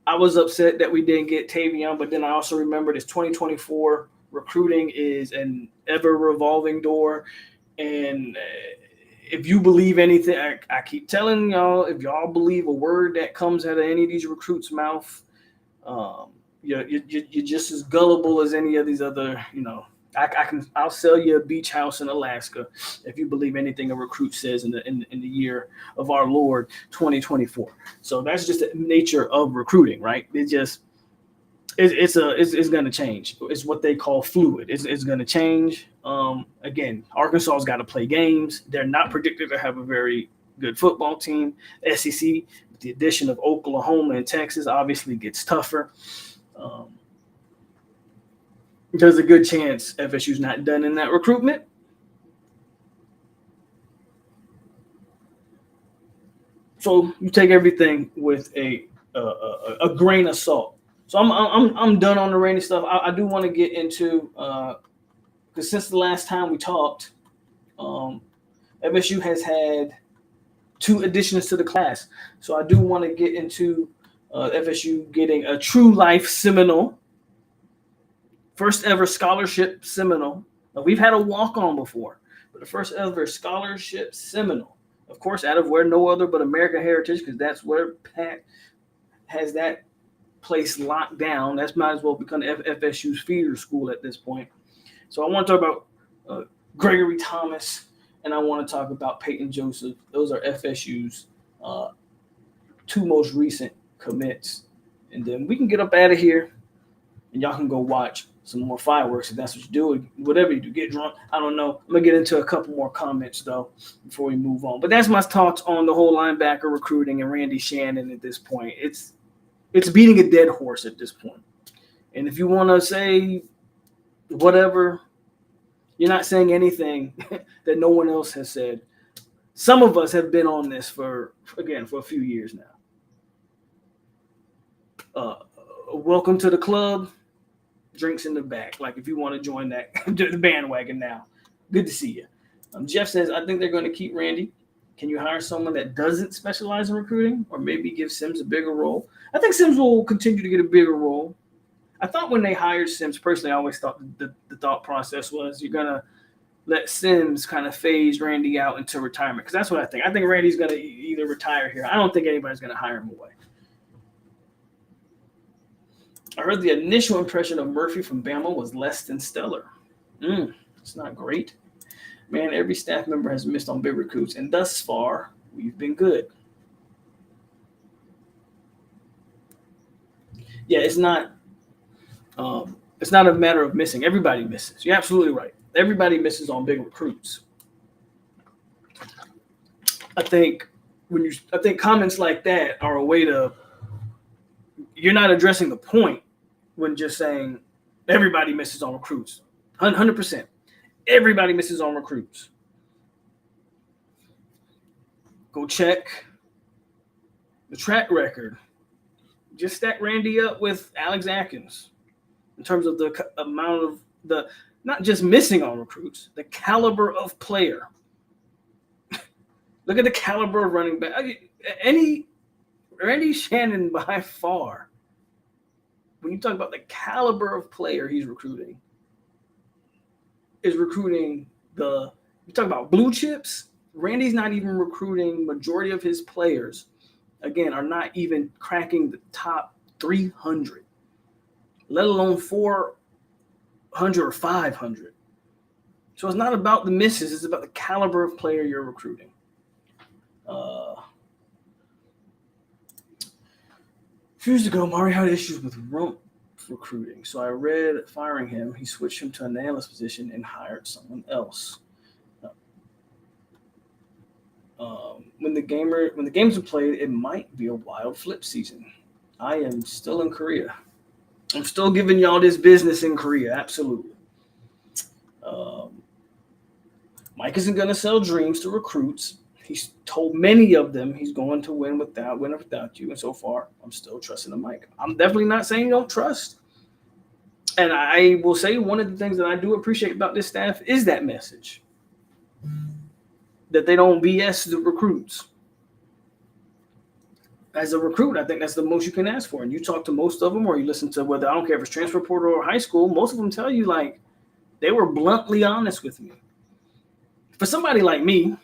I was upset that we didn't get Tavion, but then I also remember this 2024 recruiting is an ever-revolving door. And if you believe anything, I keep telling y'all, if y'all believe a word that comes out of any of these recruits' mouth, you're just as gullible as any of these other, I'll sell you a beach house in Alaska if you believe anything a recruit says in the year of our Lord 2024. So that's just the nature of recruiting, right? It's going to change. It's what they call fluid. It's going to change. Again, Arkansas's got to play games. They're not predicted to have a very good football team. SEC, with the addition of Oklahoma and Texas, obviously gets tougher. There's a good chance FSU's not done in that recruitment. So you take everything with a grain of salt. So I'm done on the rainy stuff. I do want to get into because since the last time we talked, FSU has had 2 additions to the class. So I do want to get into FSU getting a true life Seminole, first ever scholarship Seminole. Now, we've had a walk-on before, but the first ever scholarship Seminole. Of course, out of where no other but American Heritage, because that's where Pat has that place locked down. That might as well become FSU's feeder school at this point. So I want to talk about Gregory Thomas, and I want to talk about Peyton Joseph. Those are FSU's 2 most recent commits. And then we can get up out of here, and y'all can go watch some more fireworks if that's what you do. Whatever you do, get drunk. I don't know. I'm going to get into a couple more comments, though, before we move on. But that's my thoughts on the whole linebacker recruiting and Randy Shannon at this point. It's beating a dead horse at this point. And if you want to say whatever, you're not saying anything that no one else has said. Some of us have been on this for a few years now. Welcome to the club. Drinks in the back. Like if you want to join that the bandwagon now. Good to see you. Jeff says, I think they're going to keep Randy. Can you hire someone that doesn't specialize in recruiting or maybe give Sims a bigger role? I think Sims will continue to get a bigger role. I thought when they hired Sims, personally, I always thought the thought process was you're going to let Sims kind of phase Randy out into retirement, because that's what I think. I think Randy's going to either retire here. I don't think anybody's going to hire him away. I heard the initial impression of Murphy from Bama was less than stellar. It's not great. Man, every staff member has missed on big recruits, and thus far, we've been good. Yeah, it's not a matter of missing. Everybody misses. You're absolutely right. Everybody misses on big recruits. I think comments like that are a way to. You're not addressing the point when just saying everybody misses on recruits. 100%. Everybody misses on recruits. Go check the track record. Just stack Randy up with Alex Atkins in terms of the amount of the, not just missing on recruits, the caliber of player. Look at the caliber of running back. Randy Shannon by far, when you talk about the caliber of player he's recruiting, is recruiting you talk about blue chips. Randy's not even recruiting. Majority of his players, again, are not even cracking the top 300, let alone 400 or 500. So it's not about the misses. It's about the caliber of player you're recruiting. A few years ago, Mari had issues with rump recruiting. So I read firing him. He switched him to an analyst position and hired someone else. When the games are played, it might be a wild flip season. I am still in Korea. I'm still giving y'all this business in Korea. Absolutely. Mike isn't going to sell dreams to recruits. He's told many of them he's going to win or without you. And so far, I'm still trusting the Mike. I'm definitely not saying don't trust. And I will say one of the things that I do appreciate about this staff is that message. That they don't BS the recruits. As a recruit, I think that's the most you can ask for. And you talk to most of them, or you listen to I don't care if it's transfer portal or high school, most of them tell you, like, they were bluntly honest with me. For somebody like me, a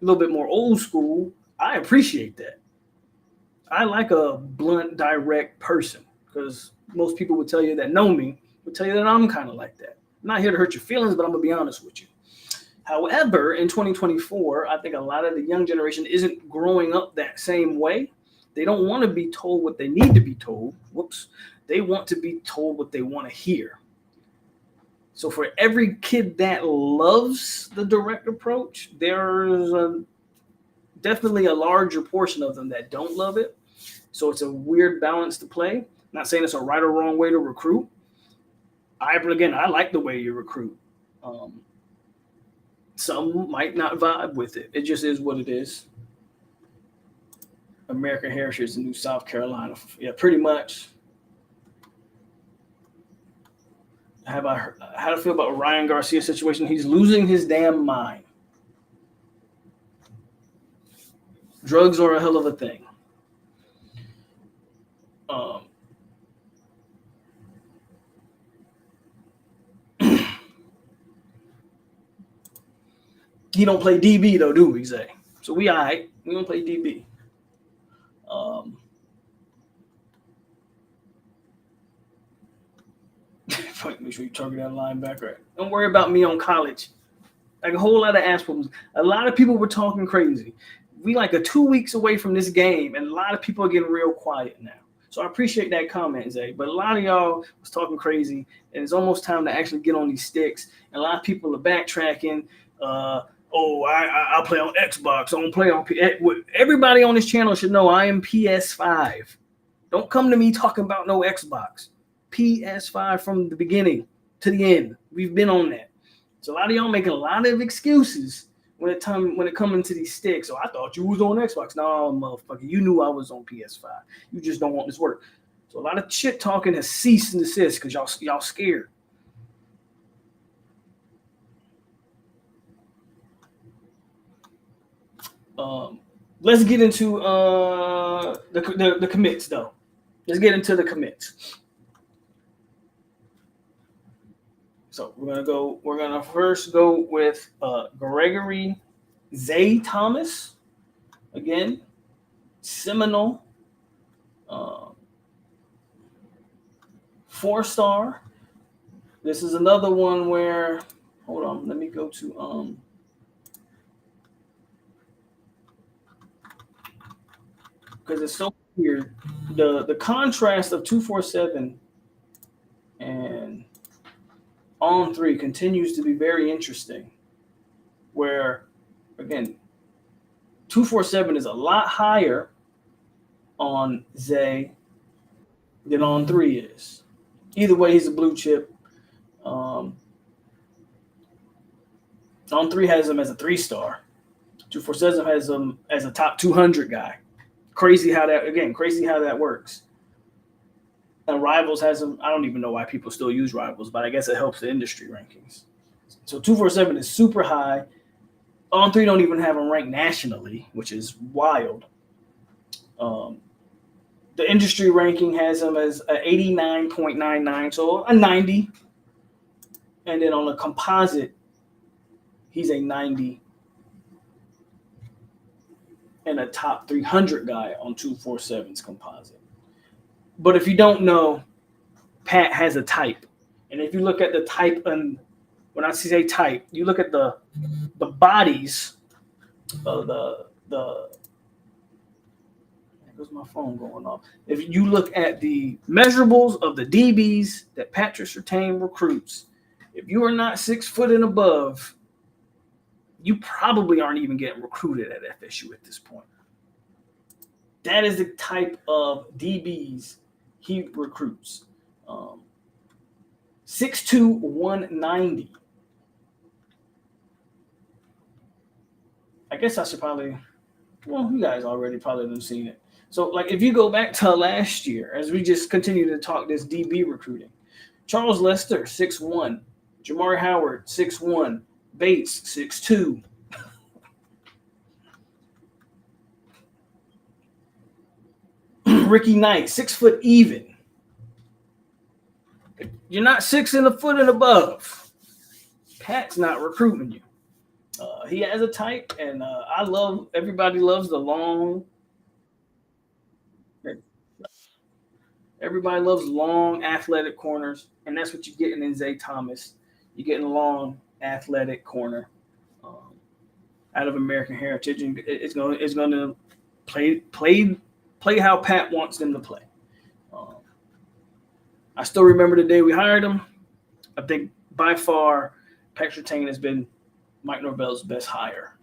little bit more old school, I appreciate that. I like a blunt, direct person, because most people would tell you that know me would tell you that I'm kind of like that. I'm not here to hurt your feelings, but I'm going to be honest with you. However, in 2024, I think a lot of the young generation isn't growing up that same way. They don't want to be told what they need to be told. They want to be told what they want to hear. So for every kid that loves the direct approach, there's definitely a larger portion of them that don't love it. So it's a weird balance to play. Not saying it's a right or wrong way to recruit. I like the way you recruit. Some might not vibe with it. It just is what it is. American Heritage is the new South Carolina. Yeah, pretty much. How to feel about Ryan Garcia's situation? He's losing his damn mind. Drugs are a hell of a thing. He don't play DB though, do we, Zay? So we all right. We don't play DB. Make sure you target that linebacker. Don't worry about me on college. Like a whole lot of ass problems. A lot of people were talking crazy. We like 2 weeks away from this game, and a lot of people are getting real quiet now. So I appreciate that comment, Zay. But a lot of y'all was talking crazy, and it's almost time to actually get on these sticks. And a lot of people are backtracking. I'll play on Xbox. I don't play on PS. Everybody on this channel should know I am PS5. Don't come to me talking about no Xbox. PS5 from the beginning to the end. We've been on that. So a lot of y'all making a lot of excuses when it comes to these sticks. So I thought you was on Xbox. No, motherfucker, you knew I was on PS5. You just don't want this work. So a lot of shit talking has ceased and desist because y'all scared. Let's get into the commits though. Let's get into the commits. So we're gonna first go with Gregory Zay Thomas. Again, Seminole, 4-star. This is another one where, hold on, let me go to because it's so weird. The contrast of 247 and On 3 continues to be very interesting. Where, again, 247 is a lot higher on Zay than On 3 is. Either way, he's a blue chip. On 3 has him as a 3-star. 247 has him as a top 200 guy. Crazy how that works. And Rivals has him. I don't even know why people still use Rivals, but I guess it helps the industry rankings. So 247 is super high. On 3 don't even have him ranked nationally, which is wild. The industry ranking has him as an 89.99, so a 90. And then on the composite, he's a 90 and a top 300 guy on 247's composite. But if you don't know, Pat has a type. And if you look at the type, and when I say type, you look at the bodies of the there's my phone going off. If you look at the measurables of the DBs that Patrick Surtain recruits, if you are not 6 foot and above, you probably aren't even getting recruited at FSU at this point. That is the type of DBs he recruits. 6'2", 190. I guess I should probably, you guys already probably have seen it. So, like, if you go back to last year, as we just continue to talk this DB recruiting, Charles Lester, 6'1", Jamari Howard, 6'1", Bates, 6'2". Ricky Knight, 6 foot even. You're not 6 and a foot and above. Pat's not recruiting you. He has a type, and everybody loves the long. Everybody loves long, athletic corners, and that's what you're getting in Zay Thomas. You're getting a long, athletic corner out of American heritage, and it's going to play how Pat wants them to play. I still remember the day we hired him. I think by far, Pat Surtain has been Mike Norvell's best hire.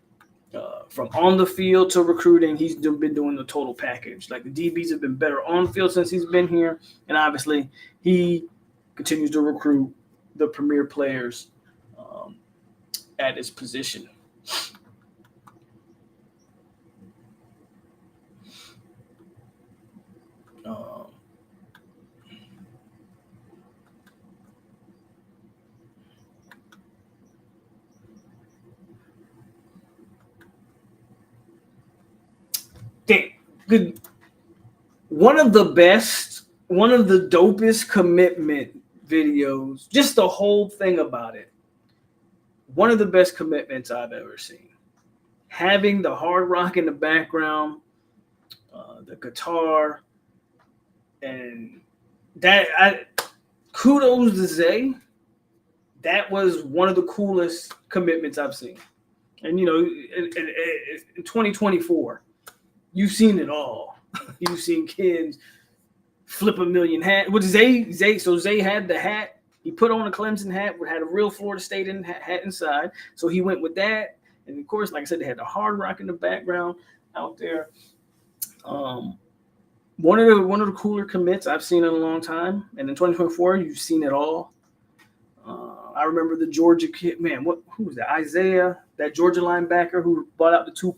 From on the field to recruiting, he's been doing the total package. Like the DBs have been better on the field since he's been here, and obviously he continues to recruit the premier players at his position. Good. One of the dopest commitment videos, just the whole thing about it. One of the best commitments I've ever seen. Having the hard rock in the background, the guitar, and kudos to Zay. That was one of the coolest commitments I've seen. And, in 2024, you've seen it all. You've seen kids flip a million hats. What Zay? So Zay had the hat. He put on a Clemson hat, had a real Florida State hat inside. So he went with that. And, of course, like I said, they had the hard rock in the background out there. One of the cooler commits I've seen in a long time. And in 2024, you've seen it all. I remember the Georgia kid. Man, who was that? Isaiah, that Georgia linebacker who bought out the 2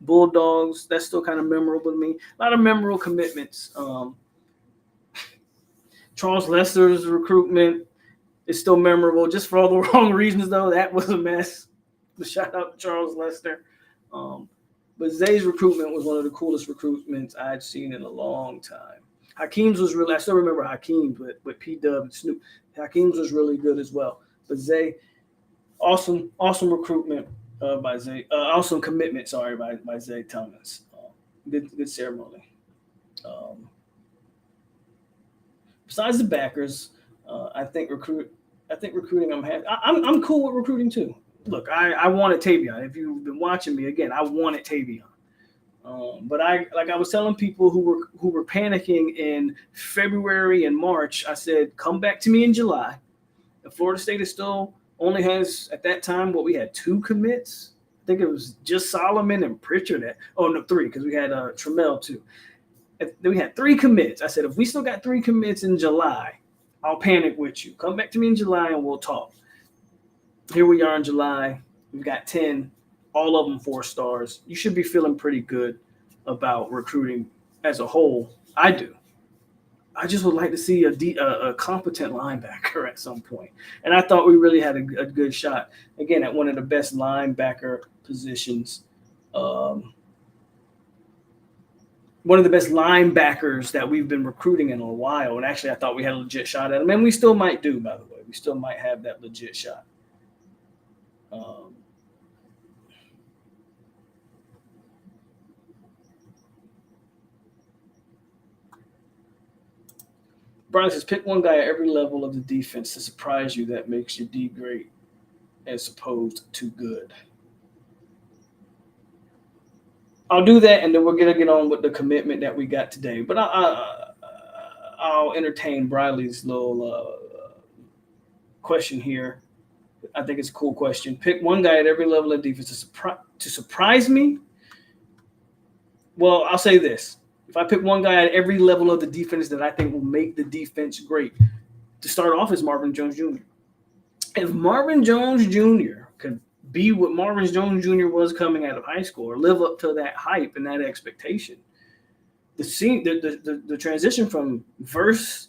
Bulldogs. That's still kind of memorable to me. A lot of memorable commitments. Charles Lester's recruitment is still memorable, just for all the wrong reasons, though. That was a mess. Shout out to Charles Lester. But Zay's recruitment was one of the coolest recruitments I'd seen in a long time. Hakeem's was really, I still remember Hakeem's with P-Dub and Snoop. Hakeem's was really good as well. But Zay, awesome recruitment by Zay. Awesome commitment, by Zay Thomas. Good ceremony. Besides the backers, I think recruiting. I'm cool with recruiting too. Look, I wanted Tavion. If you've been watching me again, I wanted Tavion. But I was telling people who were panicking in February and March, I said, come back to me in July. If Florida State is still only has at that time we had 2 commits. I think it was just Solomon and Pritchard. 3 because we had Trammell too. We had 3 commits. I said, if we still got 3 commits in July, I'll panic with you. Come back to me in July and we'll talk. Here we are in July. We've got 10, all of them 4 stars. You should be feeling pretty good about recruiting as a whole. I do. I just would like to see a competent linebacker at some point. And I thought we really had a good shot, again, at one of the best linebacker positions. One of the best linebackers that we've been recruiting in a while. And actually, I thought we had a legit shot at him. And we still might do, by the way. We still might have that legit shot. Brian says, pick one guy at every level of the defense to surprise you that makes your D great as opposed to good. I'll do that, and then we're going to get on with the commitment that we got today. But I'll entertain Briley's little question here. I think it's a cool question. Pick one guy at every level of defense to surprise me. Well, I'll say this. If I pick one guy at every level of the defense that I think will make the defense great, to start off is Marvin Jones Jr. If Marvin Jones Jr. could be what Marvin Jones Jr. was coming out of high school or live up to that hype and that expectation, the transition from verse,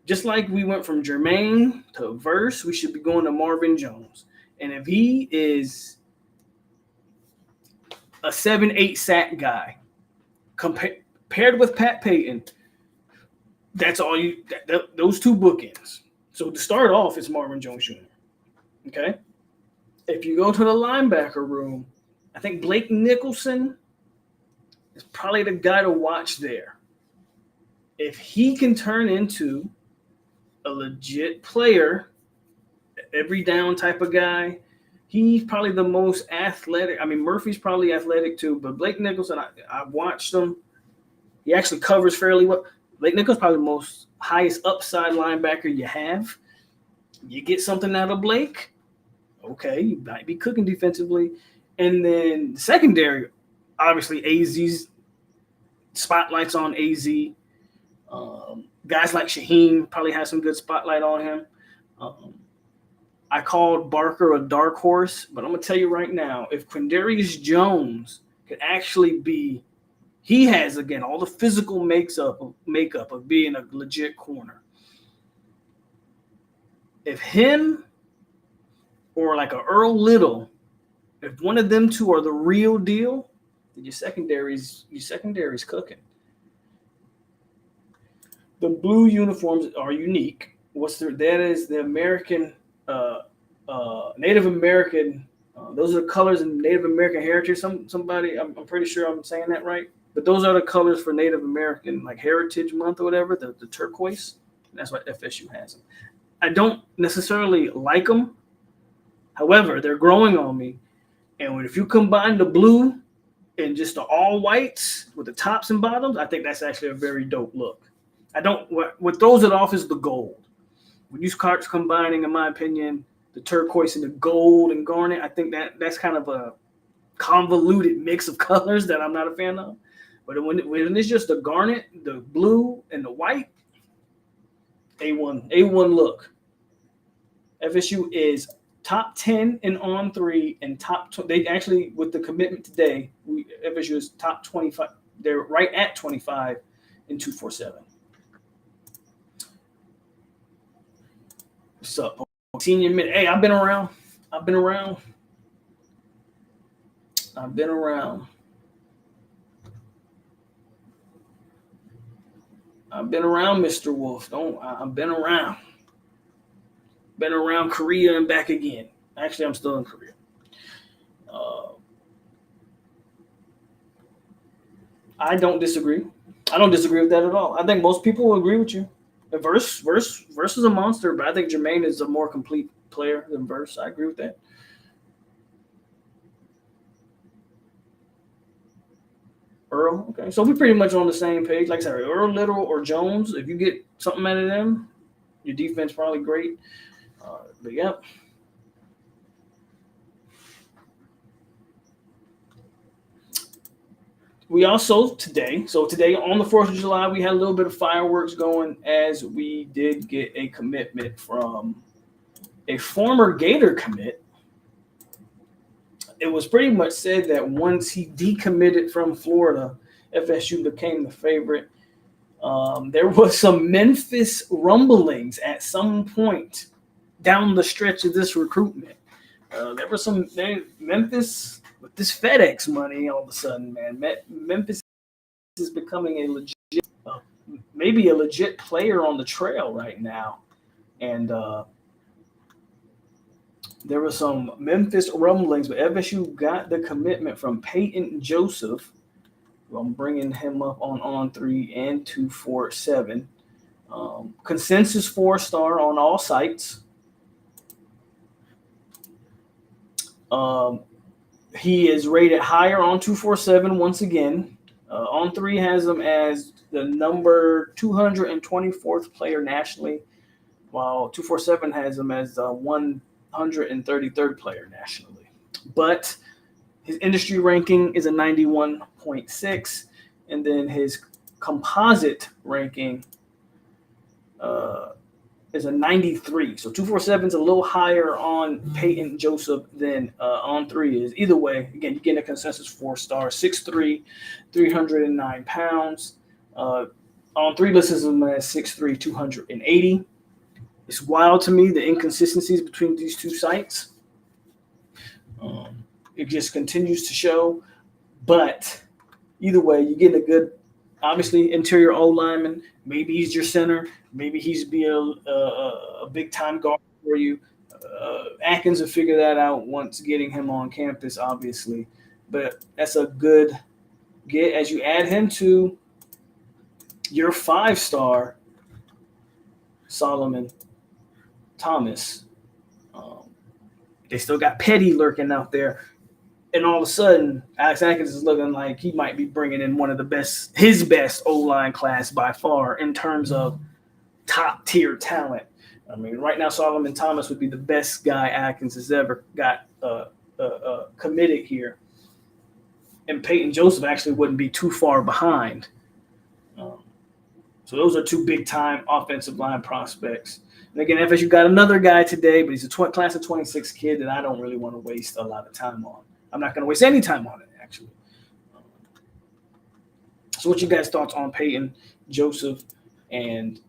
just like we went from Jermaine to verse, we should be going to Marvin Jones. And if he is a 7-8 sack guy, paired with Pat Payton, that's all you. Those 2 bookends. So to start off, it's Marvin Jones Jr. Okay. If you go to the linebacker room, I think Blake Nicholson is probably the guy to watch there. If he can turn into a legit player every down type of guy. He's probably the most athletic. I mean, Murphy's probably athletic too, but Blake Nicholson, I watched him. He actually covers fairly well. Blake Nicholson's probably the most highest upside linebacker you have. You get something out of Blake, okay, you might be cooking defensively. And then secondary, obviously AZ's spotlights on AZ. Guys like Shaheen probably has some good spotlight on him. I called Barker a dark horse, but I'm going to tell you right now, if Quindarius Jones could actually be, he has, again, all the physical makeup of being a legit corner. If him or like a Earl Little, if one of them two are the real deal, then your secondary's cooking. The blue uniforms are unique. That is the American, Native American. Those are the colors in Native American heritage. Somebody, I'm pretty sure I'm saying that right. But those are the colors for Native American, like Heritage Month or whatever. The turquoise. That's what FSU has them. I don't necessarily like them. However, they're growing on me. And if you combine the blue and just the all whites with the tops and bottoms, I think that's actually a very dope look. What throws it off is the gold. When you start combining, in my opinion, the turquoise and the gold and garnet, I think that's kind of a convoluted mix of colors that I'm not a fan of. But when it's just the garnet, the blue, and the white, A1 look. FSU is top 10 in on 3 and top. They actually, with the commitment today, FSU is top 25. They're right at 25 in 247. What's up? Senior minute. Hey, I've been around, Mr. Wolf. I've been around. Been around Korea and back again. Actually, I'm still in Korea. I don't disagree. I don't disagree with that at all. I think most people will agree with you. Verse is a monster, but I think Jermaine is a more complete player than Verse. I agree with that. Earl, okay. So we're pretty much on the same page. Like I said, Earl Little or Jones, if you get something out of them, your defense probably great. But yeah. We also today on the 4th of July, we had a little bit of fireworks going as we did get a commitment from a former Gator commit. It was pretty much said that once he decommitted from Florida, FSU became the favorite. There was some Memphis rumblings at some point down the stretch of this recruitment. There was Memphis with this FedEx money all of a sudden, man. Memphis is becoming maybe a legit player on the trail right now. And there were some Memphis rumblings, but FSU got the commitment from Peyton Joseph. I'm bringing him up on 3 and 247. Consensus 4-star on all sites. He is rated higher on 247 once again. On 3 has him as the number 224th player nationally, while 247 has him as the 133rd player nationally. But his industry ranking is a 91.6, and then his composite ranking is a 93. So 247 is a little higher on Peyton Joseph than on 3 is. Either way, again, you're getting a consensus 4-star, 6'3", 309 pounds. On 3 lists him as 6'3", 280. It's wild to me, the inconsistencies between these two sites. It just continues to show. But either way, you're getting a good, obviously, interior O lineman. Maybe he's your center. Maybe he's be a big-time guard for you. Atkins will figure that out once getting him on campus, obviously. But that's a good get as you add him to your 5-star Solomon Thomas. They still got Petty lurking out there. And all of a sudden, Alex Atkins is looking like he might be bringing in one of the best, his best O-line class by far in terms of top tier talent. I mean, right now, Solomon Thomas would be the best guy Atkins has ever got committed here. And Peyton Joseph actually wouldn't be too far behind. So those are two big-time offensive line prospects. And again, FSU got another guy today, but he's a class of 26 kid that I don't really want to waste a lot of time on. I'm not going to waste any time on it, actually. So what's your guys' thoughts on Peyton Joseph and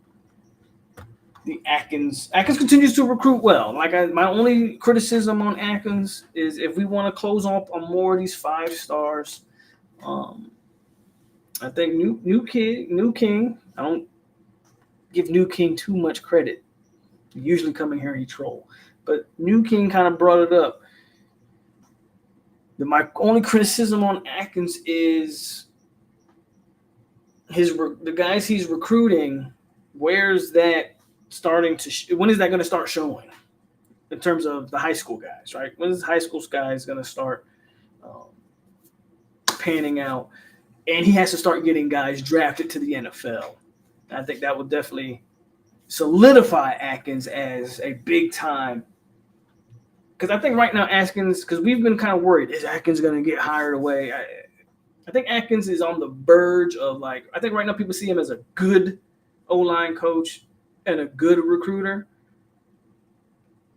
the Atkins? Atkins continues to recruit well. My only criticism on Atkins is if we want to close up on more of these 5 stars, I think New King. I don't give New King too much credit. Usually coming here he troll, but New King kind of brought it up. My only criticism on Atkins is the guys he's recruiting. Where's that starting to? When is that going to start showing? In terms of the high school guys, right? When is high school guys going to start panning out? And he has to start getting guys drafted to the NFL. I think that would definitely solidify Atkins as a big time. Because I think right now Atkins, because we've been kind of worried, is Atkins going to get hired away? I think Atkins is on the verge of I think right now people see him as a good O-line coach and a good recruiter.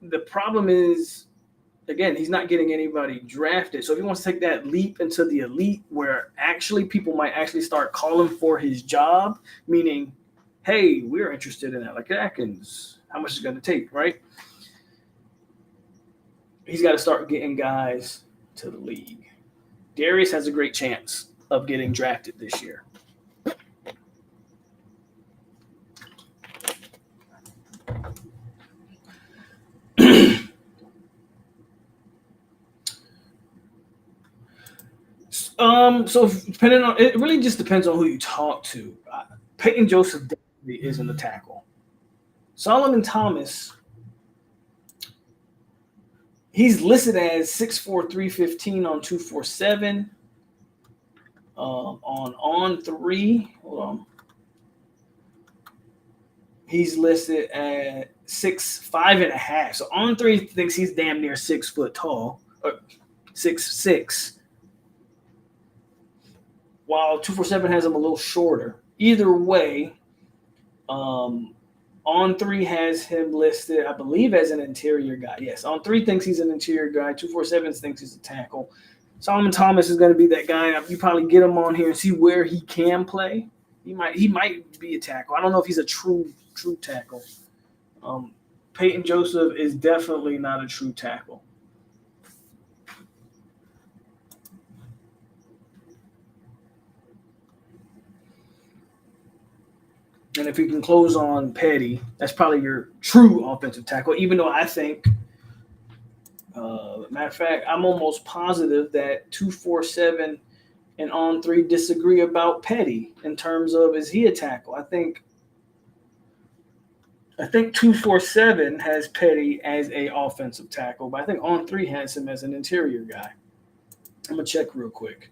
The problem is, again, he's not getting anybody drafted. So if he wants to take that leap into the elite where actually people might actually start calling for his job, meaning, hey, we're interested in that. Like Atkins, how much is it going to take, right? He's got to start getting guys to the league. Darius has a great chance of getting drafted this year. So depending on it, really just depends on who you talk to. Peyton Joseph definitely isn't a tackle. Solomon Thomas, he's listed as 6'4", 315 on 247. On 3, hold on. He's listed at 6'5.5". So on 3 thinks he's damn near 6 foot tall, or 6'6". While 247 has him a little shorter. Either way, on 3 has him listed, I believe, as an interior guy. Yes, on 3 thinks he's an interior guy. 247 thinks he's a tackle. Solomon Thomas is going to be that guy. You probably get him on here and see where he can play. He might be a tackle. I don't know if he's a true tackle. Peyton Joseph is definitely not a true tackle. And if you can close on Petty, that's probably your true offensive tackle, even though I think, matter of fact, I'm almost positive that 247 and on 3 disagree about Petty in terms of, is he a tackle? I think 247 has Petty as a offensive tackle, but I think on 3 has him as an interior guy. I'm going to check real quick.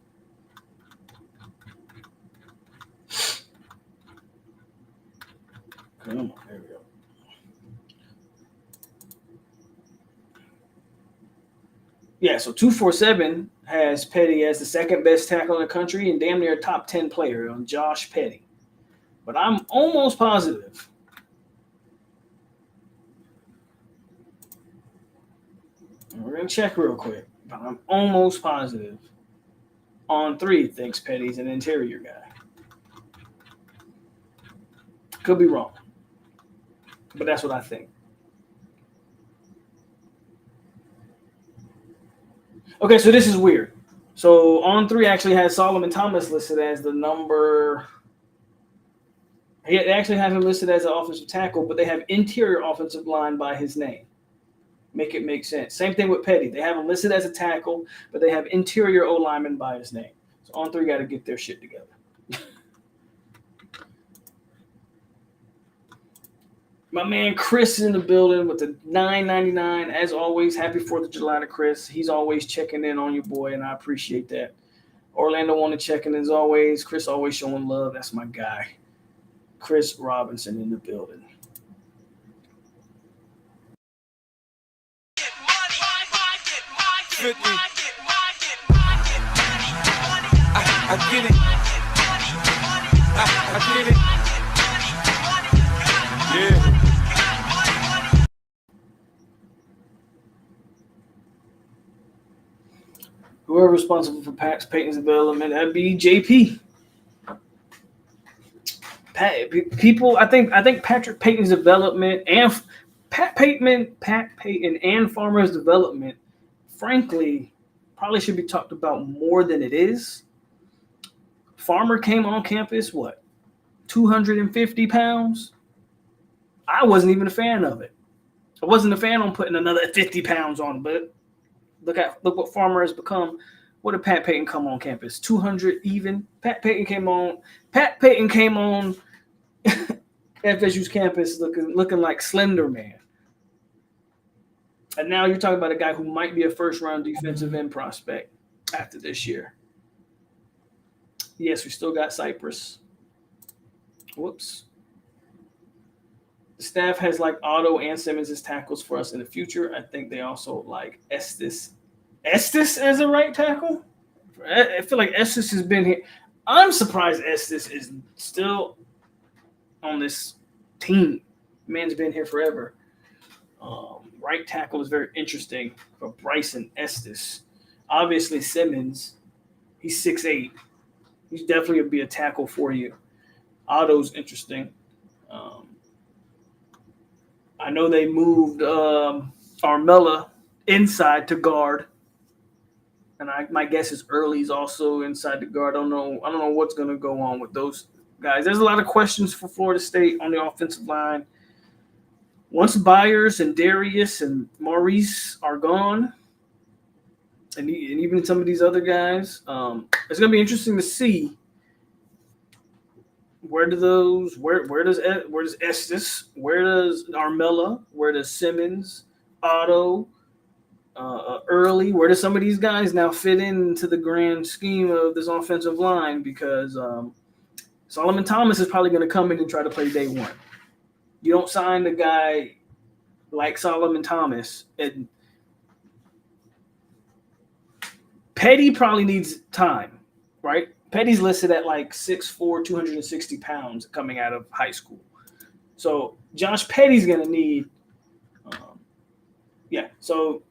Come on, there we go. Yeah, so 247 has Petty as the second best tackle in the country and damn near a top 10 player on Josh Petty. But I'm almost positive. We're going to check real quick. But I'm almost positive on 3 thinks Petty's an interior guy. Could be wrong. But that's what I think. Okay, so this is weird. So on 3 actually has Solomon Thomas listed as the number. They actually have him listed as an offensive tackle, but they have interior offensive line by his name. Make it make sense. Same thing with Petty. They have him listed as a tackle, but they have interior O-lineman by his name. So on 3 got to get their shit together. My man Chris is in the building with the $9.99. As always, happy 4th of July to Chris. He's always checking in on your boy, and I appreciate that. Orlando want to check in as always. Chris always showing love. That's my guy. Chris Robinson in the building. I get it. I get it. Yeah. Whoever responsible for Peyton's development, that'd be JP. People, I think Patrick Peyton's development and Pat Peyton and Farmer's development, frankly, probably should be talked about more than it is. Farmer came on campus, 250 pounds? I wasn't even a fan of it. I wasn't a fan on putting another 50 pounds on, but look what Farmer has become. What did Pat Peyton come on campus? 200 even. Pat Peyton came on FSU's campus looking like Slender Man. And now you're talking about a guy who might be a first-round defensive end prospect after this year. Yes, we still got Cypress. Whoops. The staff has like Otto and Simmons as tackles for us in the future. I think they also like Estes as a right tackle. I feel like Estes has been here. I'm surprised Estes is still on this team. Man's been here forever. Right tackle is very interesting for Bryson Estes. Obviously Simmons, he's 6'8". He's definitely going to be a tackle for you. Otto's interesting. I know they moved Armella inside to guard, and my guess is Early's also inside the guard. I don't know what's going to go on with those guys. There's a lot of questions for Florida State on the offensive line. Once Byers and Darius and Maurice are gone, and even some of these other guys, it's going to be interesting to see where does Estes, where does Armella, where does Simmons, Otto, Early, where do some of these guys now fit into the grand scheme of this offensive line? Because Solomon Thomas is probably going to come in and try to play day one. You don't sign a guy like Solomon Thomas. And Petty probably needs time, right? Petty's listed at like 6'4", 260 pounds coming out of high school. So Josh Petty's going to need So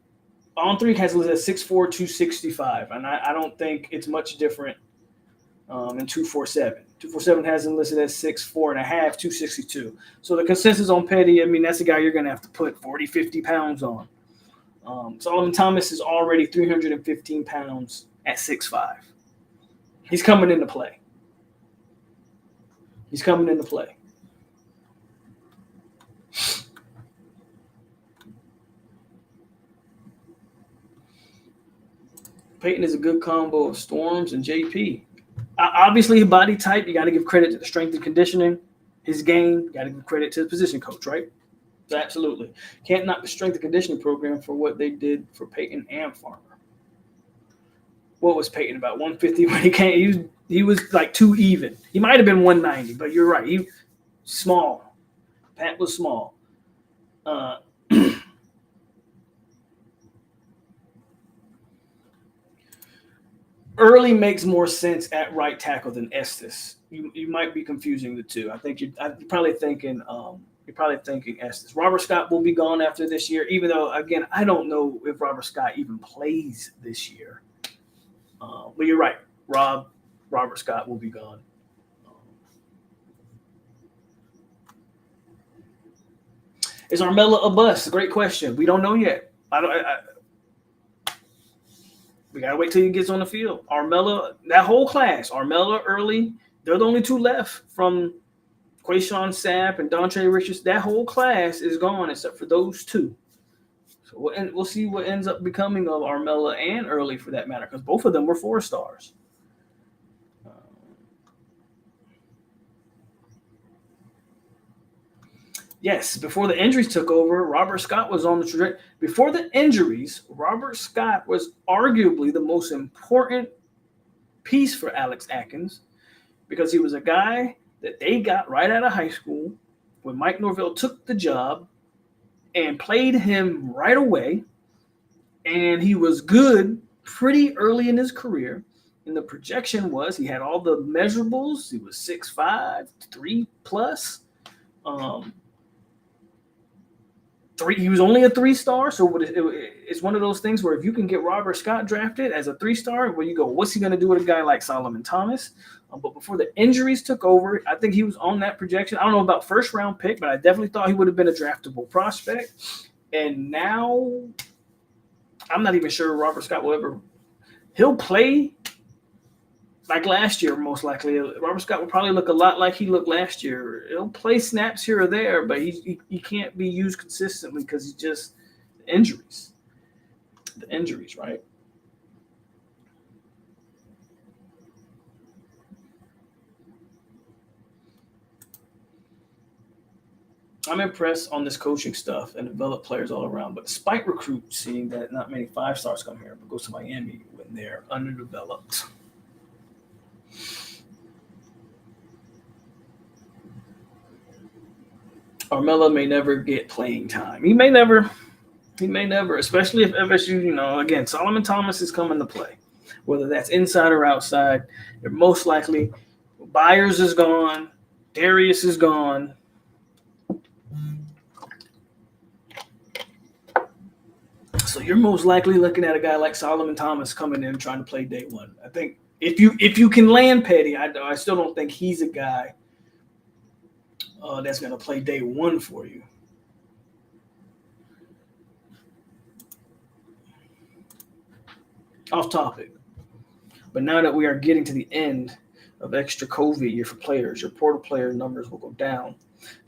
On Three has listed at 6'4", 265, and I don't think it's much different in 247. 247 has him listed at 6'4.5", 262. So the consensus on Petty, I mean, that's a guy you're going to have to put 40, 50 pounds on. Solomon Thomas is already 315 pounds at 6'5". He's coming into play. Peyton is a good combo of Storms and JP. Obviously, his body type, you got to give credit to the strength and conditioning. His game, you got to give credit to the position coach, right? Absolutely. Can't knock the strength and conditioning program for what they did for Peyton and Farmer. What was Peyton, about 150 when he came? He was like 2 even. He might have been 190, but you're right. He small. Pat was small. Early makes more sense at right tackle than Estes. You might be confusing the two. I think you're probably thinking Estes. Robert Scott will be gone after this year, even though, again, I don't know if Robert Scott even plays this year. But you're right. Robert Scott will be gone. Is Armella a bust? Great question. We don't know yet. We got to wait till he gets on the field. Armella, that whole class, Armella, Early, they're the only two left from Quayshawn Sapp and Dontre Richards. That whole class is gone except for those two. So we'll see what ends up becoming of Armella and Early for that matter, because both of them were 4 stars. Yes, before the injuries took over, Robert Scott was on the trajectory. Before the injuries, Robert Scott was arguably the most important piece for Alex Atkins because he was a guy that they got right out of high school when Mike Norvell took the job and played him right away. And he was good pretty early in his career. And the projection was he had all the measurables. He was 6'5", 3 plus. He was only a 3-star, so it's one of those things where if you can get Robert Scott drafted as a 3-star, where you go, what's he going to do with a guy like Solomon Thomas? But before the injuries took over, I think he was on that projection. I don't know about first-round pick, but I definitely thought he would have been a draftable prospect. And now I'm not even sure Robert Scott will ever – he'll play like last year, most likely. Robert Scott will probably look a lot like he looked last year. He'll play snaps here or there, but he can't be used consistently because he's just injuries. The injuries, right? I'm impressed on this coaching stuff and develop players all around, but despite recruits seeing that not many 5-stars come here but go to Miami when they're underdeveloped. Armella may never get playing time. He may never, especially if FSU, again, Solomon Thomas is coming to play. Whether that's inside or outside, they're most likely Byers is gone, Darius is gone. So you're most likely looking at a guy like Solomon Thomas coming in trying to play day one. I think if you can land Petty, I still don't think he's a guy that's going to play day one for you. Off topic. But now that we are getting to the end of extra COVID year for players, your portal player numbers will go down.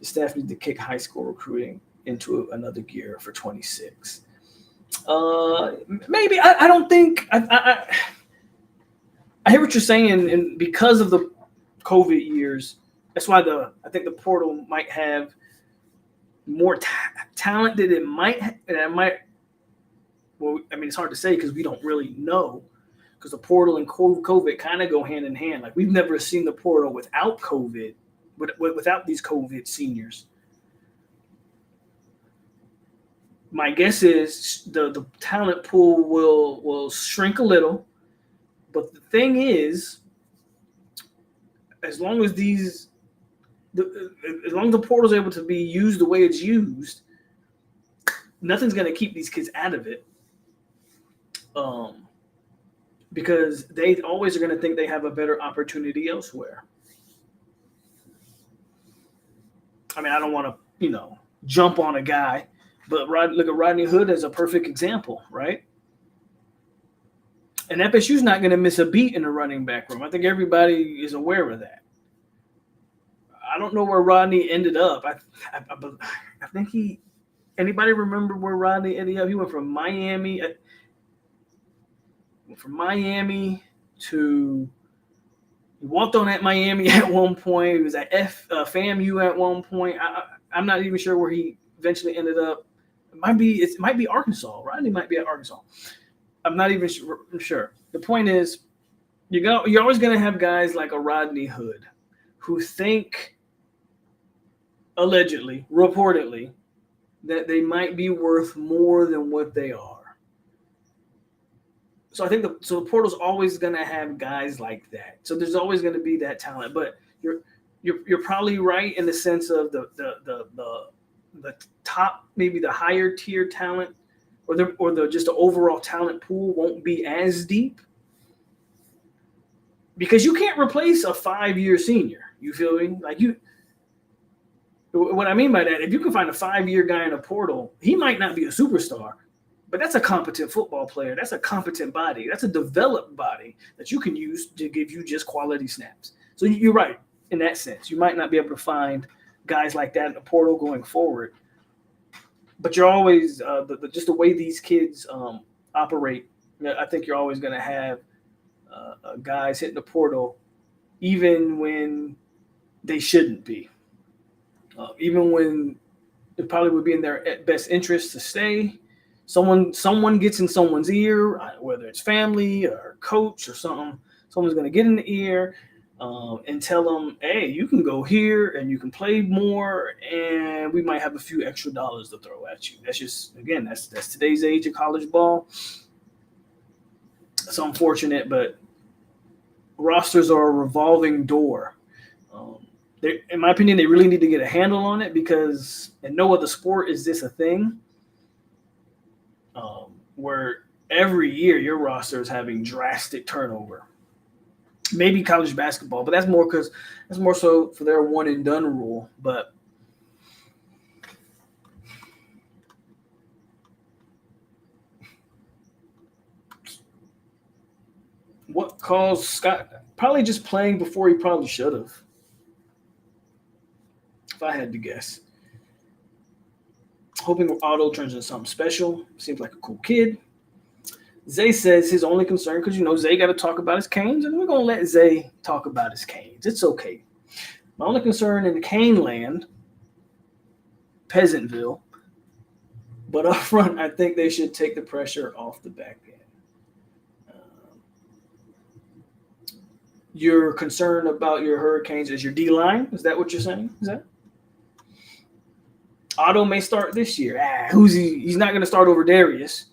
The staff needs to kick high school recruiting into another gear for 26. Maybe I don't think I hear what you're saying, and because of the COVID years, that's why I think the portal might have more talent than it might. Well, I mean, it's hard to say because we don't really know, because the portal and COVID kind of go hand in hand. Like, we've never seen the portal without COVID, without these COVID seniors. My guess is the talent pool will shrink a little, but the thing is, as long as the portal is able to be used the way it's used, nothing's going to keep these kids out of it. Because they always are going to think they have a better opportunity elsewhere. I mean, I don't want to, jump on a guy, but look at Rodney Hood as a perfect example, right? And FSU's not going to miss a beat in the running back room. I think everybody is aware of that. I don't know where Rodney ended up. I think anybody remember where Rodney ended up? He went from Miami to he walked on at Miami at one point. He was at FAMU at one point. I'm not even sure where he eventually ended up. It might be Arkansas. Rodney might be at Arkansas. I'm not even sure. The point is, you're always going to have guys like a Rodney Hood who think, allegedly, reportedly, that they might be worth more than what they are. So I think the portal's always going to have guys like that. So there's always going to be that talent. But you're probably right in the sense of the top, maybe the higher tier talent, or the just the overall talent pool won't be as deep, because you can't replace a 5-year senior. You feel me? Like, what I mean by that, if you can find a 5-year guy in a portal, he might not be a superstar, but that's a competent football player. That's a competent body. That's a developed body that you can use to give you just quality snaps. So you're right in that sense. You might not be able to find guys like that in the portal going forward, but you're always just the way these kids operate. I think you're always going to have guys hitting the portal, even when they shouldn't be. Even when it probably would be in their best interest to stay. Someone gets in someone's ear, whether it's family or coach or something. Someone's going to get in the ear and tell them, hey, you can go here and you can play more, and we might have a few extra dollars to throw at you. That's just, again, that's today's age of college ball. It's unfortunate, but rosters are a revolving door. In my opinion, they really need to get a handle on it, because in no other sport is this a thing where every year your roster is having drastic turnover. Maybe college basketball, but that's more so for their one and done rule. But what caused Scott? Probably just playing before he probably should have. If I had to guess. Hoping Otto turns into something special. Seems like a cool kid. Zay says his only concern, because, Zay got to talk about his Canes, and we're going to let Zay talk about his Canes. It's okay. My only concern in the Cane land, Peasantville, but up front, I think they should take the pressure off the back end. You're concerned about your Hurricanes as your D-line? Is that what you're saying? Is that? Otto may start this year. Who's he? He's not going to start over Darius.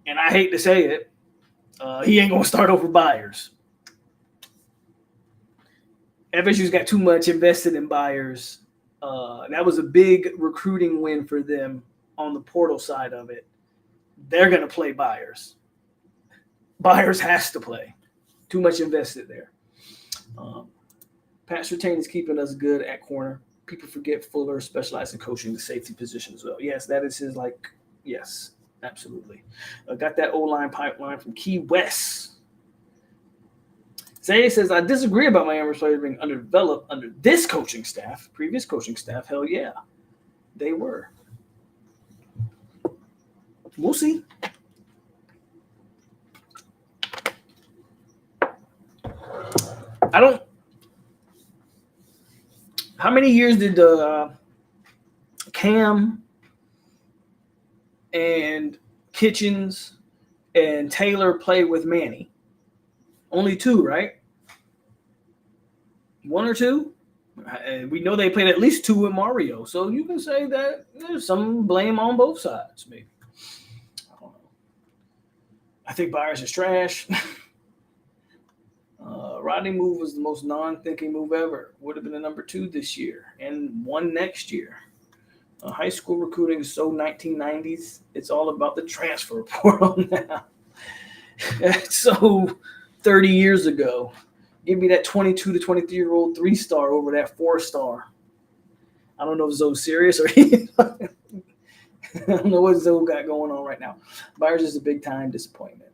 And I hate to say it, he ain't going to start over Byers. FSU's got too much invested in Byers. That was a big recruiting win for them on the portal side of it. They're going to play Byers. Byers has to play. Too much invested there. Pat Surtain is keeping us good at corner. People forget Fuller specialized in coaching the safety position as well. Yes, that is his, yes, absolutely. Got that O-line pipeline from Key West. Zay says, I disagree about Miami's players being underdeveloped under this coaching staff. Previous coaching staff, hell yeah, they were. We'll see. How many years did Cam and Kitchens and Taylor play with Manny? Only 2, right? 1 or 2? And we know they played at least 2 with Mario. So you can say that there's some blame on both sides, maybe. I don't know. I think Byers is trash. Rodney move was the most non-thinking move ever. Would have been the number 2 this year and 1 next year. High school recruiting is so 1990s. It's all about the transfer portal now. It's so 30 years ago. Give me that 22 to 23-year-old 3-star over that 4-star. I don't know if Zoe's serious or I don't know what Zoe got going on right now. Byers is a big-time disappointment.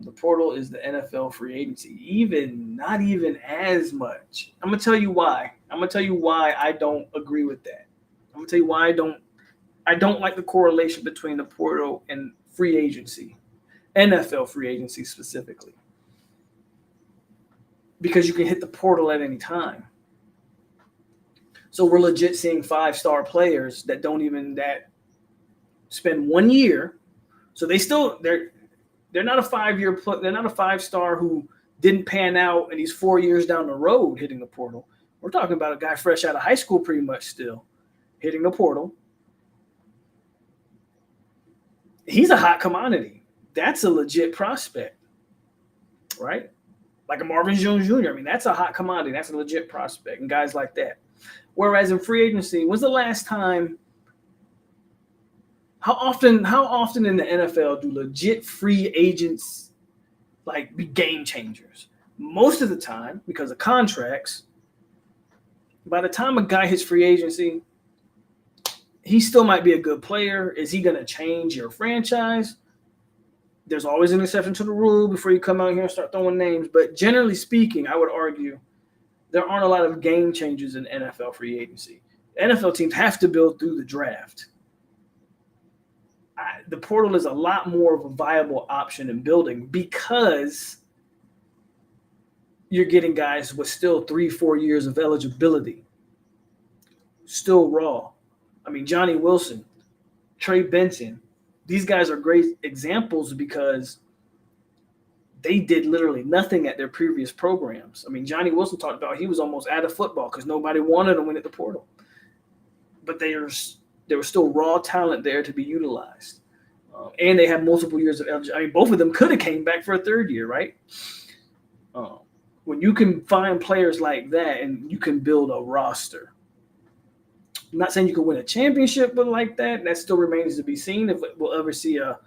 The portal is the NFL free agency. Not even as much. I'm going to tell you why. I don't agree with that. I'm going to tell you why I don't like the correlation between the portal and free agency. NFL free agency specifically. Because you can hit the portal at any time. So we're legit seeing 5-star players that spend 1 year. So they're not a 5-year. They're not a 5-star who didn't pan out and he's 4 years down the road hitting the portal. We're talking about a guy fresh out of high school, pretty much still hitting the portal. He's a hot commodity. That's a legit prospect, right? Like a Marvin Jones Jr. I mean, that's a hot commodity. That's a legit prospect, and guys like that. Whereas in free agency, when's the last time? How often in the NFL do legit free agents be game changers? Most of the time, because of contracts, by the time a guy hits free agency, he still might be a good player. Is he going to change your franchise? There's always an exception to the rule before you come out here and start throwing names. But generally speaking, I would argue there aren't a lot of game changers in NFL free agency. NFL teams have to build through the draft. The portal is a lot more of a viable option in building because you're getting guys with still 3-4 years of eligibility. still raw. I mean, Johnny Wilson, Trey Benson, these guys are great examples because they did literally nothing at their previous programs. I mean, Johnny Wilson talked about he was almost out of football because nobody wanted him in at the portal. But there was still raw talent there to be utilized. And they have multiple years of eligibility. I mean, both of them could have came back for a third year, right? When you can find players like that and you can build a roster. I'm not saying you can win a championship, but like that still remains to be seen if we'll ever see a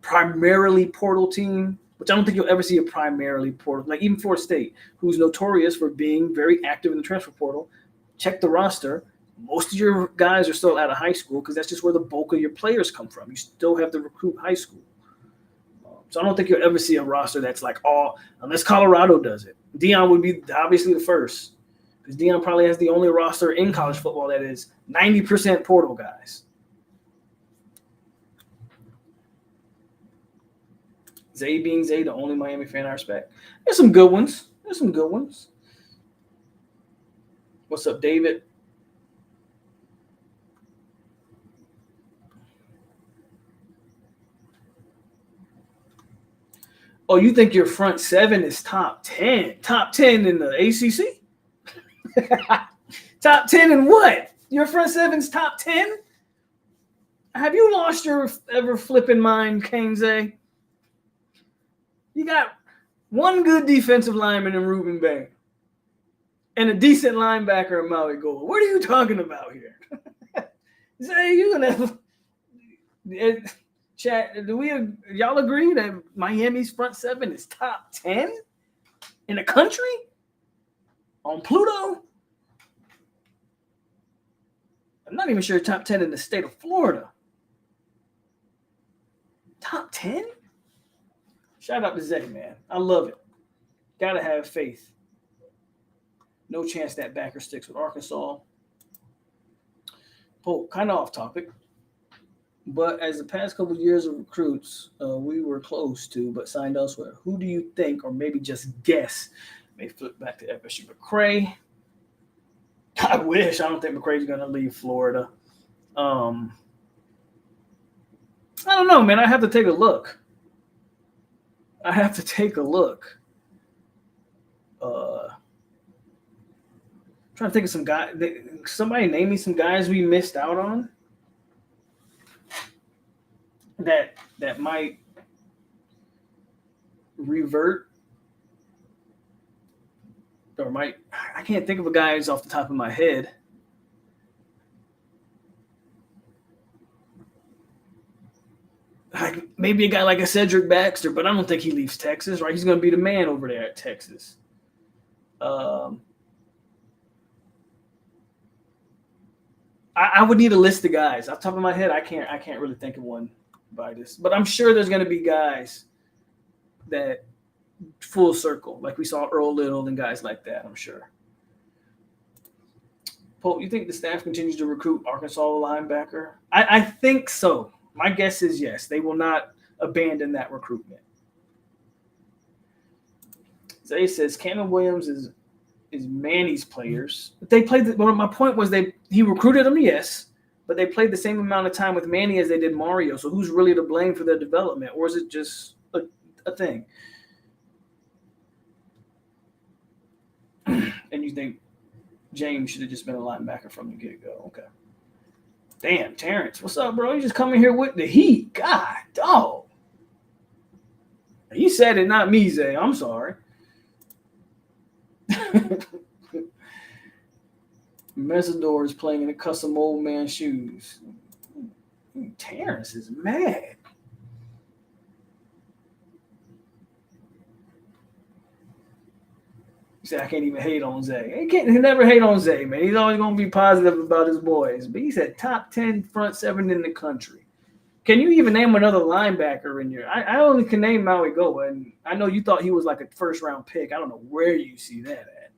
primarily portal team, which I don't think you'll ever see a primarily portal. Like even Florida State, who's notorious for being very active in the transfer portal, check the roster. Most of your guys are still out of high school because that's just where the bulk of your players come from. You still have to recruit high school. So I don't think you'll ever see a roster that's like all, unless Colorado does it. Deion would be obviously the first because Deion probably has the only roster in college football that is 90% portal guys. Zay being Zay, the only Miami fan I respect. There's some good ones. What's up, David? Oh, you think your front seven is top 10? Top 10 in the ACC? Top 10 in what? Your front seven's top 10? Have you lost your ever flipping mind, Kane's? You got one good defensive lineman in Ruben Bain and a decent linebacker in Maui Gold. What are you talking about here? Zay, you gonna have chat? Y'all agree that Miami's front seven is top 10 in the country on Pluto? I'm not even sure top 10 in the state of Florida. Top 10? Shout out to Zay, man. I love it. Gotta have faith. No chance that backer sticks with Arkansas. POLK, kind of off topic. But as the past couple of years of recruits, we were close to, but signed elsewhere. Who do you think, or maybe just guess, may flip back to FSU? McCray. I wish. I don't think McCray's going to leave Florida. I don't know, man. I have to take a look. Trying to think of some guys. Somebody name me some guys we missed out on that might revert or might. I can't think of a guys off the top of my head. Like maybe a guy like a Cedric Baxter, but I don't think he leaves Texas, right? He's going to be the man over there at Texas. I would need a list of guys. Off the top of my head, I can't really think of one by this. But I'm sure there's going to be guys that full circle, like we saw Earl Little and guys like that, I'm sure. POLK, you think the staff continues to recruit Arkansas linebacker? I think so. My guess is yes. They will not abandon that recruitment. Zay says Cameron Williams is Manny's players. But they played. My point was he recruited them, yes, but they played the same amount of time with Manny as they did Mario. So who's really to blame for their development, or is it just a thing? And you think James should have just been a linebacker from the get-go? Okay. Damn, Terrence, what's up, bro? You just coming here with the heat. God, dog. You said it, not me, Zay. I'm sorry. Messador is playing in a custom old man shoes. Terrence is mad. He said, I can't even hate on Zay. He never hate on Zay, man. He's always going to be positive about his boys. But he said top 10 front seven in the country. Can you even name another linebacker in your? I only can name Maui Goa, and I know you thought he was like a first-round pick. I don't know where you see that at.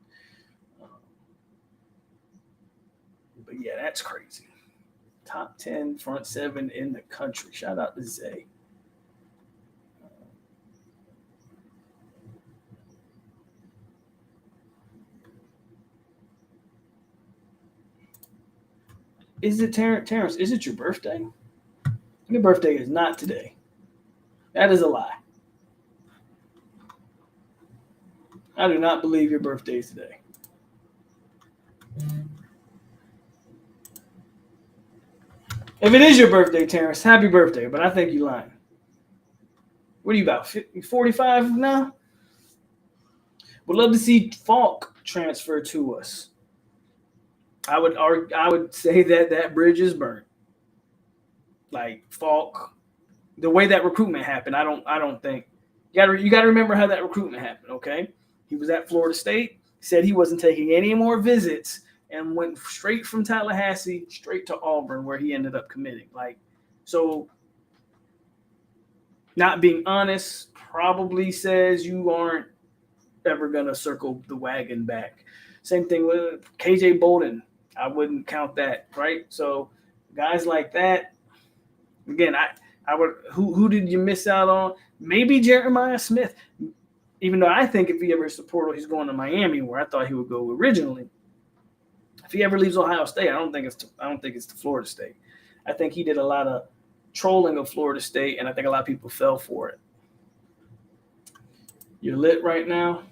But, yeah, that's crazy. Top 10 front seven in the country. Shout out to Zay. Is it Terrence? Is it your birthday? Your birthday is not today. That is a lie. I do not believe your birthday is today. If it is your birthday, Terrence, happy birthday. But I think you're lying. What are you about? 45 now? Would love to see POLK transfer to us. I would say that bridge is burnt. Like POLK, the way that recruitment happened, I don't think you got to remember how that recruitment happened. Okay, he was at Florida State, said he wasn't taking any more visits, and went straight from Tallahassee straight to Auburn, where he ended up committing. Like, so not being honest probably says you aren't ever gonna circle the wagon back. Same thing with KJ Bolden. I wouldn't count that, right? So guys like that, again, I would. Who did you miss out on? Maybe Jeremiah Smith. Even though I think if he ever hits the portal, he's going to Miami, where I thought he would go originally. If he ever leaves Ohio State, I don't think it's to Florida State. I think he did a lot of trolling of Florida State, and I think a lot of people fell for it. You're lit right now.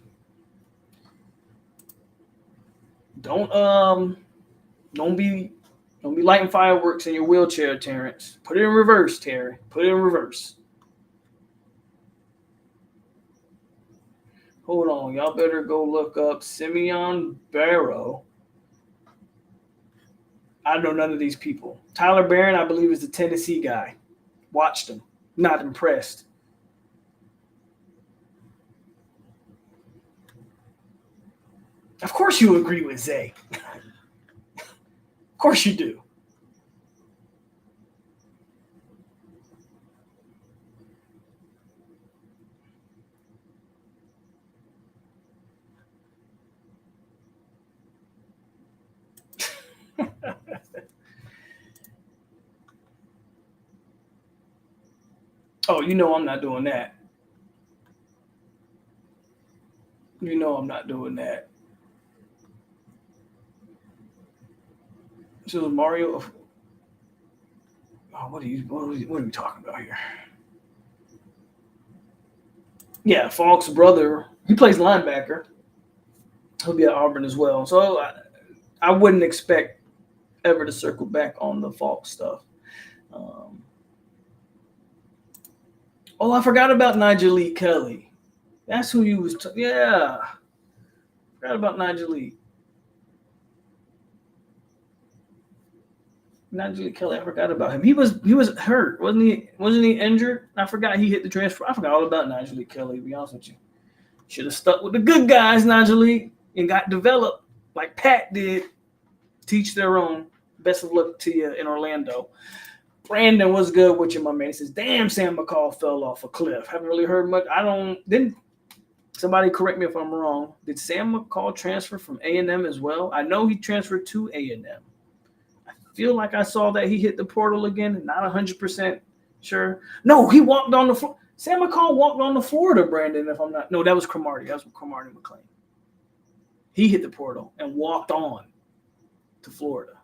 Don't be lighting fireworks in your wheelchair, Terrence. Put it in reverse, Terry. Put it in reverse. Hold on. Y'all better go look up Simeon Barrow. I know none of these people. Tyler Barron, I believe, is the Tennessee guy. Watched him. Not impressed. Of course you agree with Zay. Of course you do. Oh, you know I'm not doing that. You know I'm not doing that. So Mario, what are we talking about here? Yeah, POLK's brother, he plays linebacker. He'll be at Auburn as well. So I wouldn't expect ever to circle back on the POLK stuff. I forgot about Nigel Kelly. That's who you was. Yeah, forgot about Nigel. Nigel Kelly, I forgot about him. He was hurt, wasn't he? Wasn't he injured? I forgot he hit the transfer. I forgot all about Nigel Kelly, to be honest with you. Should have stuck with the good guys, Nigel, and got developed like Pat did. Teach their own. Best of luck to you in Orlando. Brandon, what's good with you, my man? He says, damn, Sam McCall fell off a cliff. Haven't really heard much. Didn't somebody correct me if I'm wrong. Did Sam McCall transfer from A&M as well? I know he transferred to A&M. Feel like I saw that he hit the portal again. Not 100% sure. No, he walked on the floor. Sam McCall walked on the Florida, Brandon, if I'm not. No, that was Cromartie. That was Cromartie McLean. He hit the portal and walked on to Florida.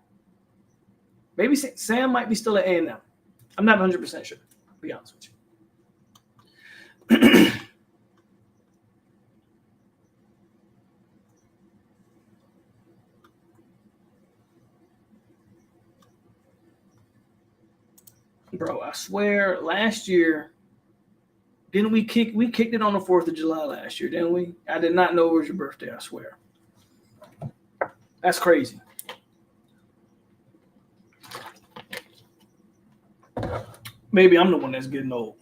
Maybe Sam might be still at A&M. I'm not 100% sure, to be honest with you. Bro, I swear, last year, didn't we kicked it on the 4th of July last year, didn't we? I did not know it was your birthday, I swear. That's crazy. Maybe I'm the one that's getting old.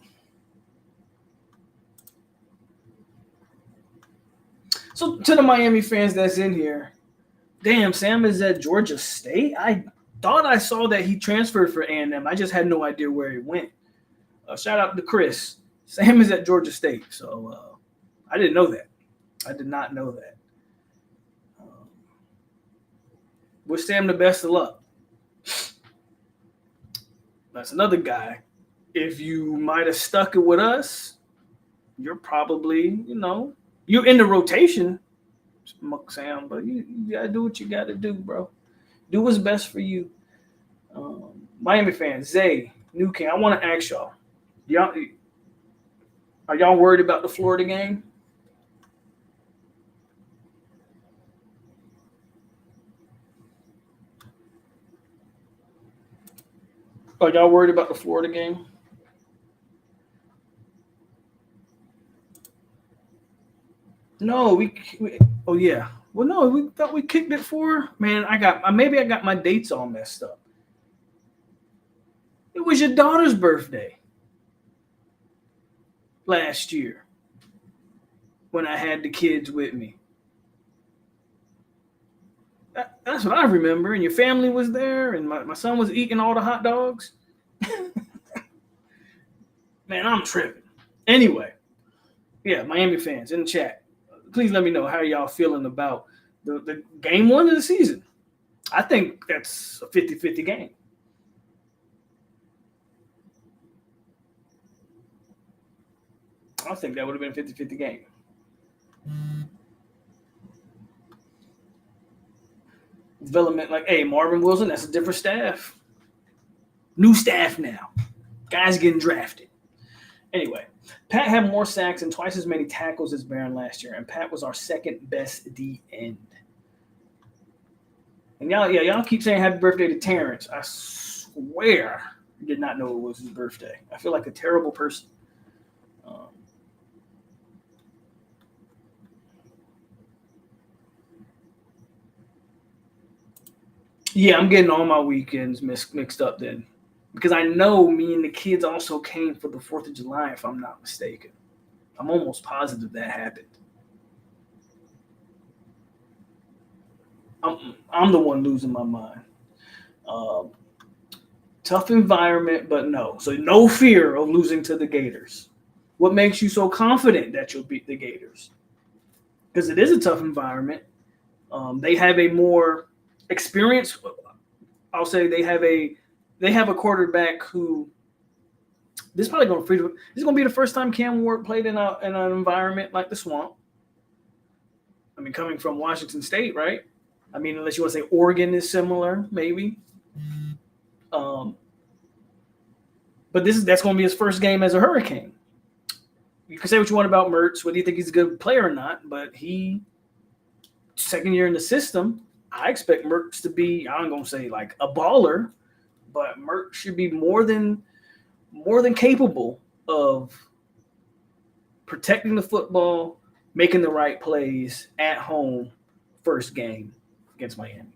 So to the Miami fans that's in here, damn, Sam is at Georgia State? I thought I saw that he transferred for A&M. I just had no idea where he went. Shout out to Chris. Sam is at Georgia State. So I didn't know that. I did not know that. Wish Sam the best of luck. That's another guy. If you might have stuck it with us, you're probably, you're in the rotation, Sam, but you got to do what you got to do, bro. Do what's best for you. Miami fans, Zay, New King, I want to ask y'all, are y'all worried about the Florida game? Are y'all worried about the Florida game? No, oh yeah. Well, no, we thought we kicked it for. Man, maybe I got my dates all messed up. It was your daughter's birthday last year when I had the kids with me. That's what I remember. And your family was there, and my son was eating all the hot dogs. Man, I'm tripping. Anyway, yeah, Miami fans in the chat, please let me know how y'all feeling about the game one of the season. I think that's a 50-50 game. I think that would have been a 50-50 game. Development, like, hey, Marvin Wilson, that's a different staff. New staff now. Guys getting drafted. Anyway, Pat had more sacks and twice as many tackles as Barron last year, and Pat was our second best D end. And y'all keep saying happy birthday to Terrence. I swear I did not know it was his birthday. I feel like a terrible person. Yeah, I'm getting all my weekends mixed up then. Because I know me and the kids also came for the 4th of July, if I'm not mistaken. I'm almost positive that happened. I'm the one losing my mind. Tough environment, but no. So no fear of losing to the Gators. What makes you so confident that you'll beat the Gators? Because it is a tough environment. They have a more experience. I'll say they have a quarterback who this is probably going to be the first time Cam Ward played in an environment like the Swamp. I mean, coming from Washington State, right? I mean, unless you want to say Oregon is similar, maybe. But that's going to be his first game as a Hurricane. You can say what you want about Mertz, whether you think he's a good player or not, but second year in the system, I expect Mertz to be, I'm going to say like a baller, but Mertz should be more than capable of protecting the football, making the right plays at home, first game against Miami.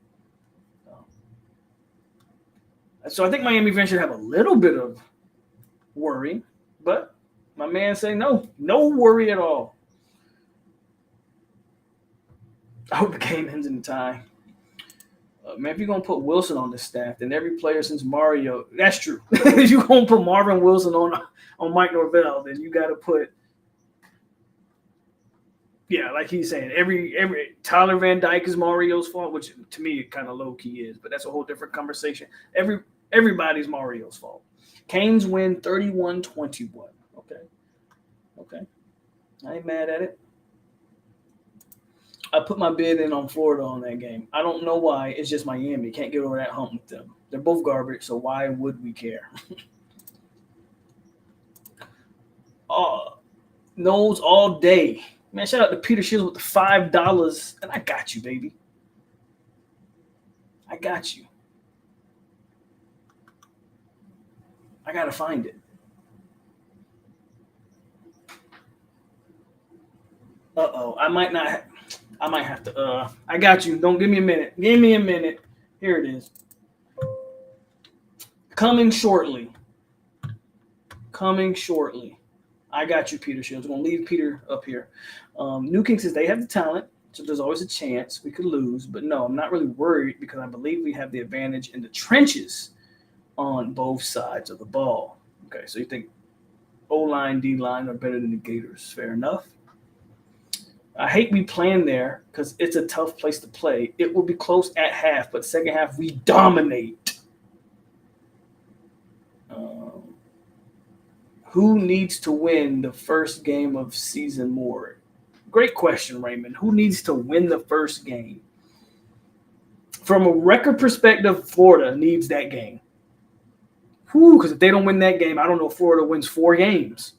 So I think Miami fans should have a little bit of worry, but my man say no worry at all. I hope the game ends in a tie. Man, if you're going to put Wilson on the staff, then every player since Mario, that's true. If you're going to put Marvin Wilson on Mike Norvell, then you got to put, yeah, like he's saying, every Tyler Van Dyke is Mario's fault, which to me it kind of low-key is, but that's a whole different conversation. Everybody's Mario's fault. Canes win 31-21. Okay. I ain't mad at it. I put my bid in on Florida on that game. I don't know why. It's just Miami. Can't get over that hump with them. They're both garbage, so why would we care? Nose all day. Man, shout out to Peter Shields with the $5. And I got you, baby. I got you. I got to find it. I might have to. I got you. Don't give me a minute. Give me a minute. Here it is. Coming shortly. I got you, Peter Shields. I'm going to leave Peter up here. New King says they have the talent, so there's always a chance we could lose. But no, I'm not really worried because I believe we have the advantage in the trenches on both sides of the ball. Okay, so you think O-line, D-line are better than the Gators. Fair enough. I hate we playing there because it's a tough place to play. It will be close at half, but second half we dominate. Who needs to win the first game of season more? Great question, Raymond. Who needs to win the first game? From a record perspective, Florida needs that game. Because if they don't win that game, I don't know if Florida wins 4 games.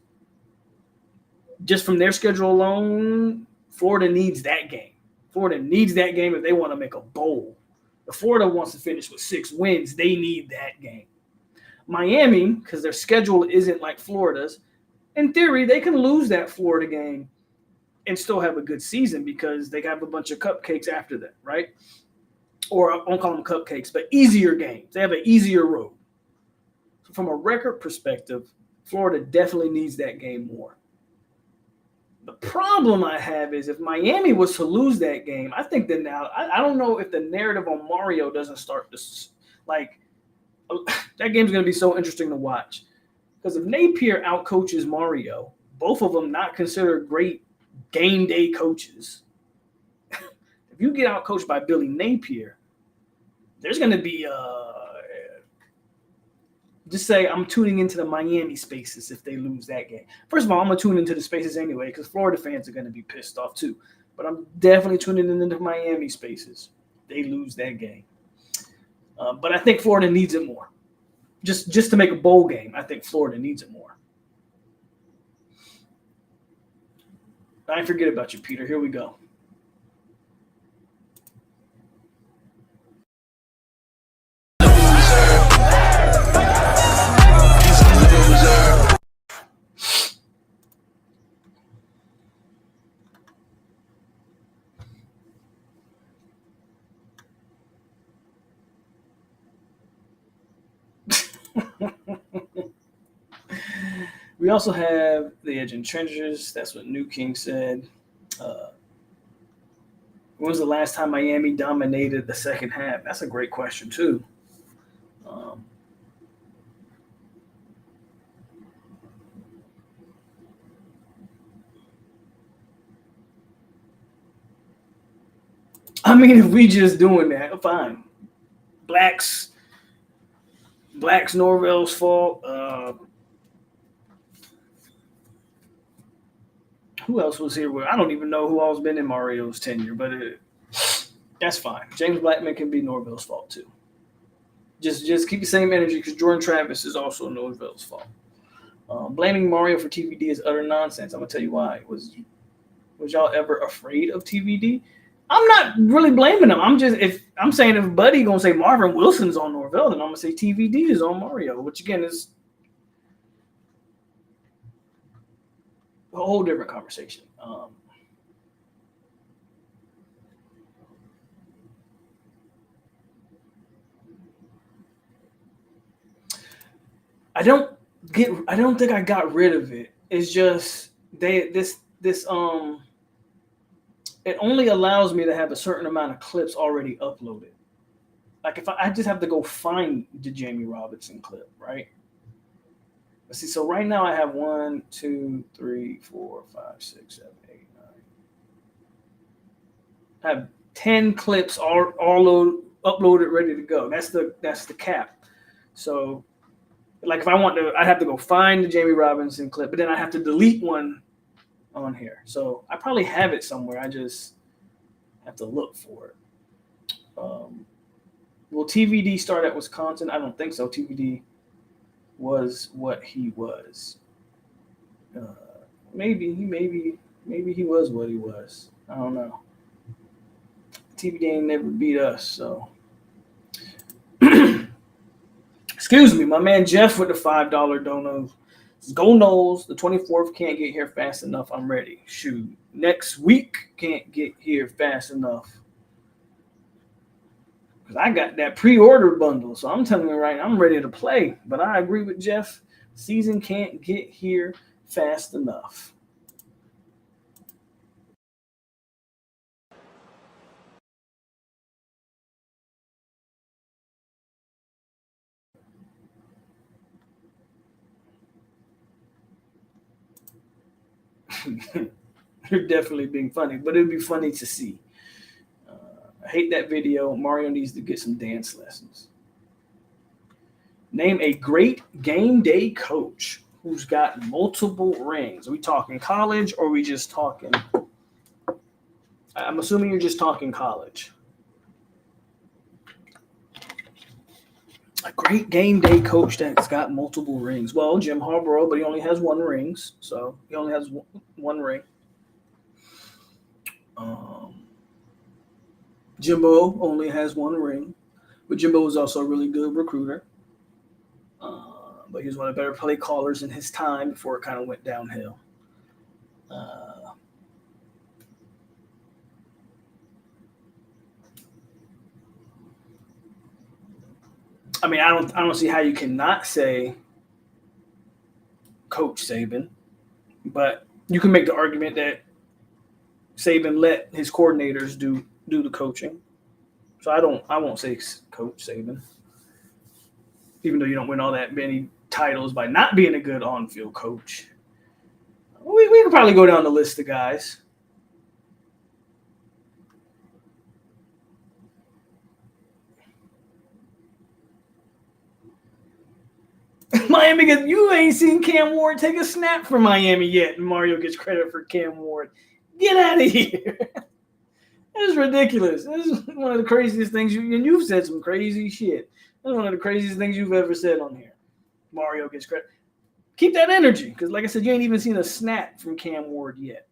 Just from their schedule alone, Florida needs that game. Florida needs that game if they want to make a bowl. If Florida wants to finish with 6 wins, they need that game. Miami, because their schedule isn't like Florida's, in theory, they can lose that Florida game and still have a good season because they have a bunch of cupcakes after that, right? Or I won't call them cupcakes, but easier games. They have an easier road. So from a record perspective, Florida definitely needs that game more. The problem I have is if Miami was to lose that game, I think that now, I don't know if the narrative on Mario doesn't start to, like, that game's going to be so interesting to watch. Because if Napier outcoaches Mario, both of them not considered great game day coaches. If you get outcoached by Billy Napier, there's going to be just say I'm tuning into the Miami spaces if they lose that game. First of all, I'm going to tune into the spaces anyway because Florida fans are going to be pissed off too. But I'm definitely tuning into Miami spaces if they lose that game. But I think Florida needs it more. Just to make a bowl game, I think Florida needs it more. I forget about you, Peter. Here we go. We also have the edge and trenches. That's what New King said. When was the last time Miami dominated the second half? That's a great question, too. I mean, if we just doing that, fine. Blacks, Norvell's fault. Who else was here? I don't even know who else been in Mario's tenure, but that's fine. James Blackman can be Norvell's fault too. Just keep the same energy because Jordan Travis is also Norvell's fault. Blaming Mario for TVD is utter nonsense. I'm gonna tell you why. Was y'all ever afraid of TVD? I'm not really blaming him. I'm saying if Buddy gonna say Marvin Wilson's on Norvell, then I'm gonna say TVD is on Mario, which again is a whole different conversation. I don't think I got rid of it. It's just it only allows me to have a certain amount of clips already uploaded. Like if I just have to go find the Jamie Robinson clip, right? Let's see. So right now I have 1, 2, 3, 4, 5, 6, 7, 8, 9. I have 10 clips all uploaded, ready to go. That's the cap. So, like if I want to, I have to go find the Jamie Robinson clip, but then I have to delete one on here. So I probably have it somewhere. I just have to look for it. Will TVD start at Wisconsin? I don't think so. TVD was what he was. Maybe he was what he was. I don't know. TVD ain't never beat us, so. Excuse me, my man Jeff with the $5 dono. Go Knowles, the 24th can't get here fast enough. I'm ready. Shoot. Next week can't get here fast enough. Because I got that pre-order bundle. So I'm telling you right now, I'm ready to play. But I agree with Jeff. Season can't get here fast enough. You're definitely being funny, but it'd be funny to see. I hate that video. Mario needs to get some dance lessons. Name a great game day coach who's got multiple rings. Are we talking college or are we just talking? I'm assuming you're just talking college. A great game day coach that's got multiple rings. Well, Jim Harbaugh, but he only has one rings, so he only has one ring. Jimbo only has one ring, but Jimbo was also a really good recruiter. But he was one of the better play callers in his time before it kind of went downhill. I mean, I don't see how you cannot say Coach Saban, but you can make the argument that Saban let his coordinators do the coaching. So I won't say Coach Saban, even though you don't win all that many titles by not being a good on-field coach. We could probably go down the list of guys. Miami you ain't seen Cam Ward take a snap for Miami yet, and Mario gets credit for Cam Ward. Get out of here. This is ridiculous. This is one of the craziest things and you've said some crazy shit. That's one of the craziest things you've ever said on here. Mario gets credit. Keep that energy, because like I said, you ain't even seen a snap from Cam Ward yet.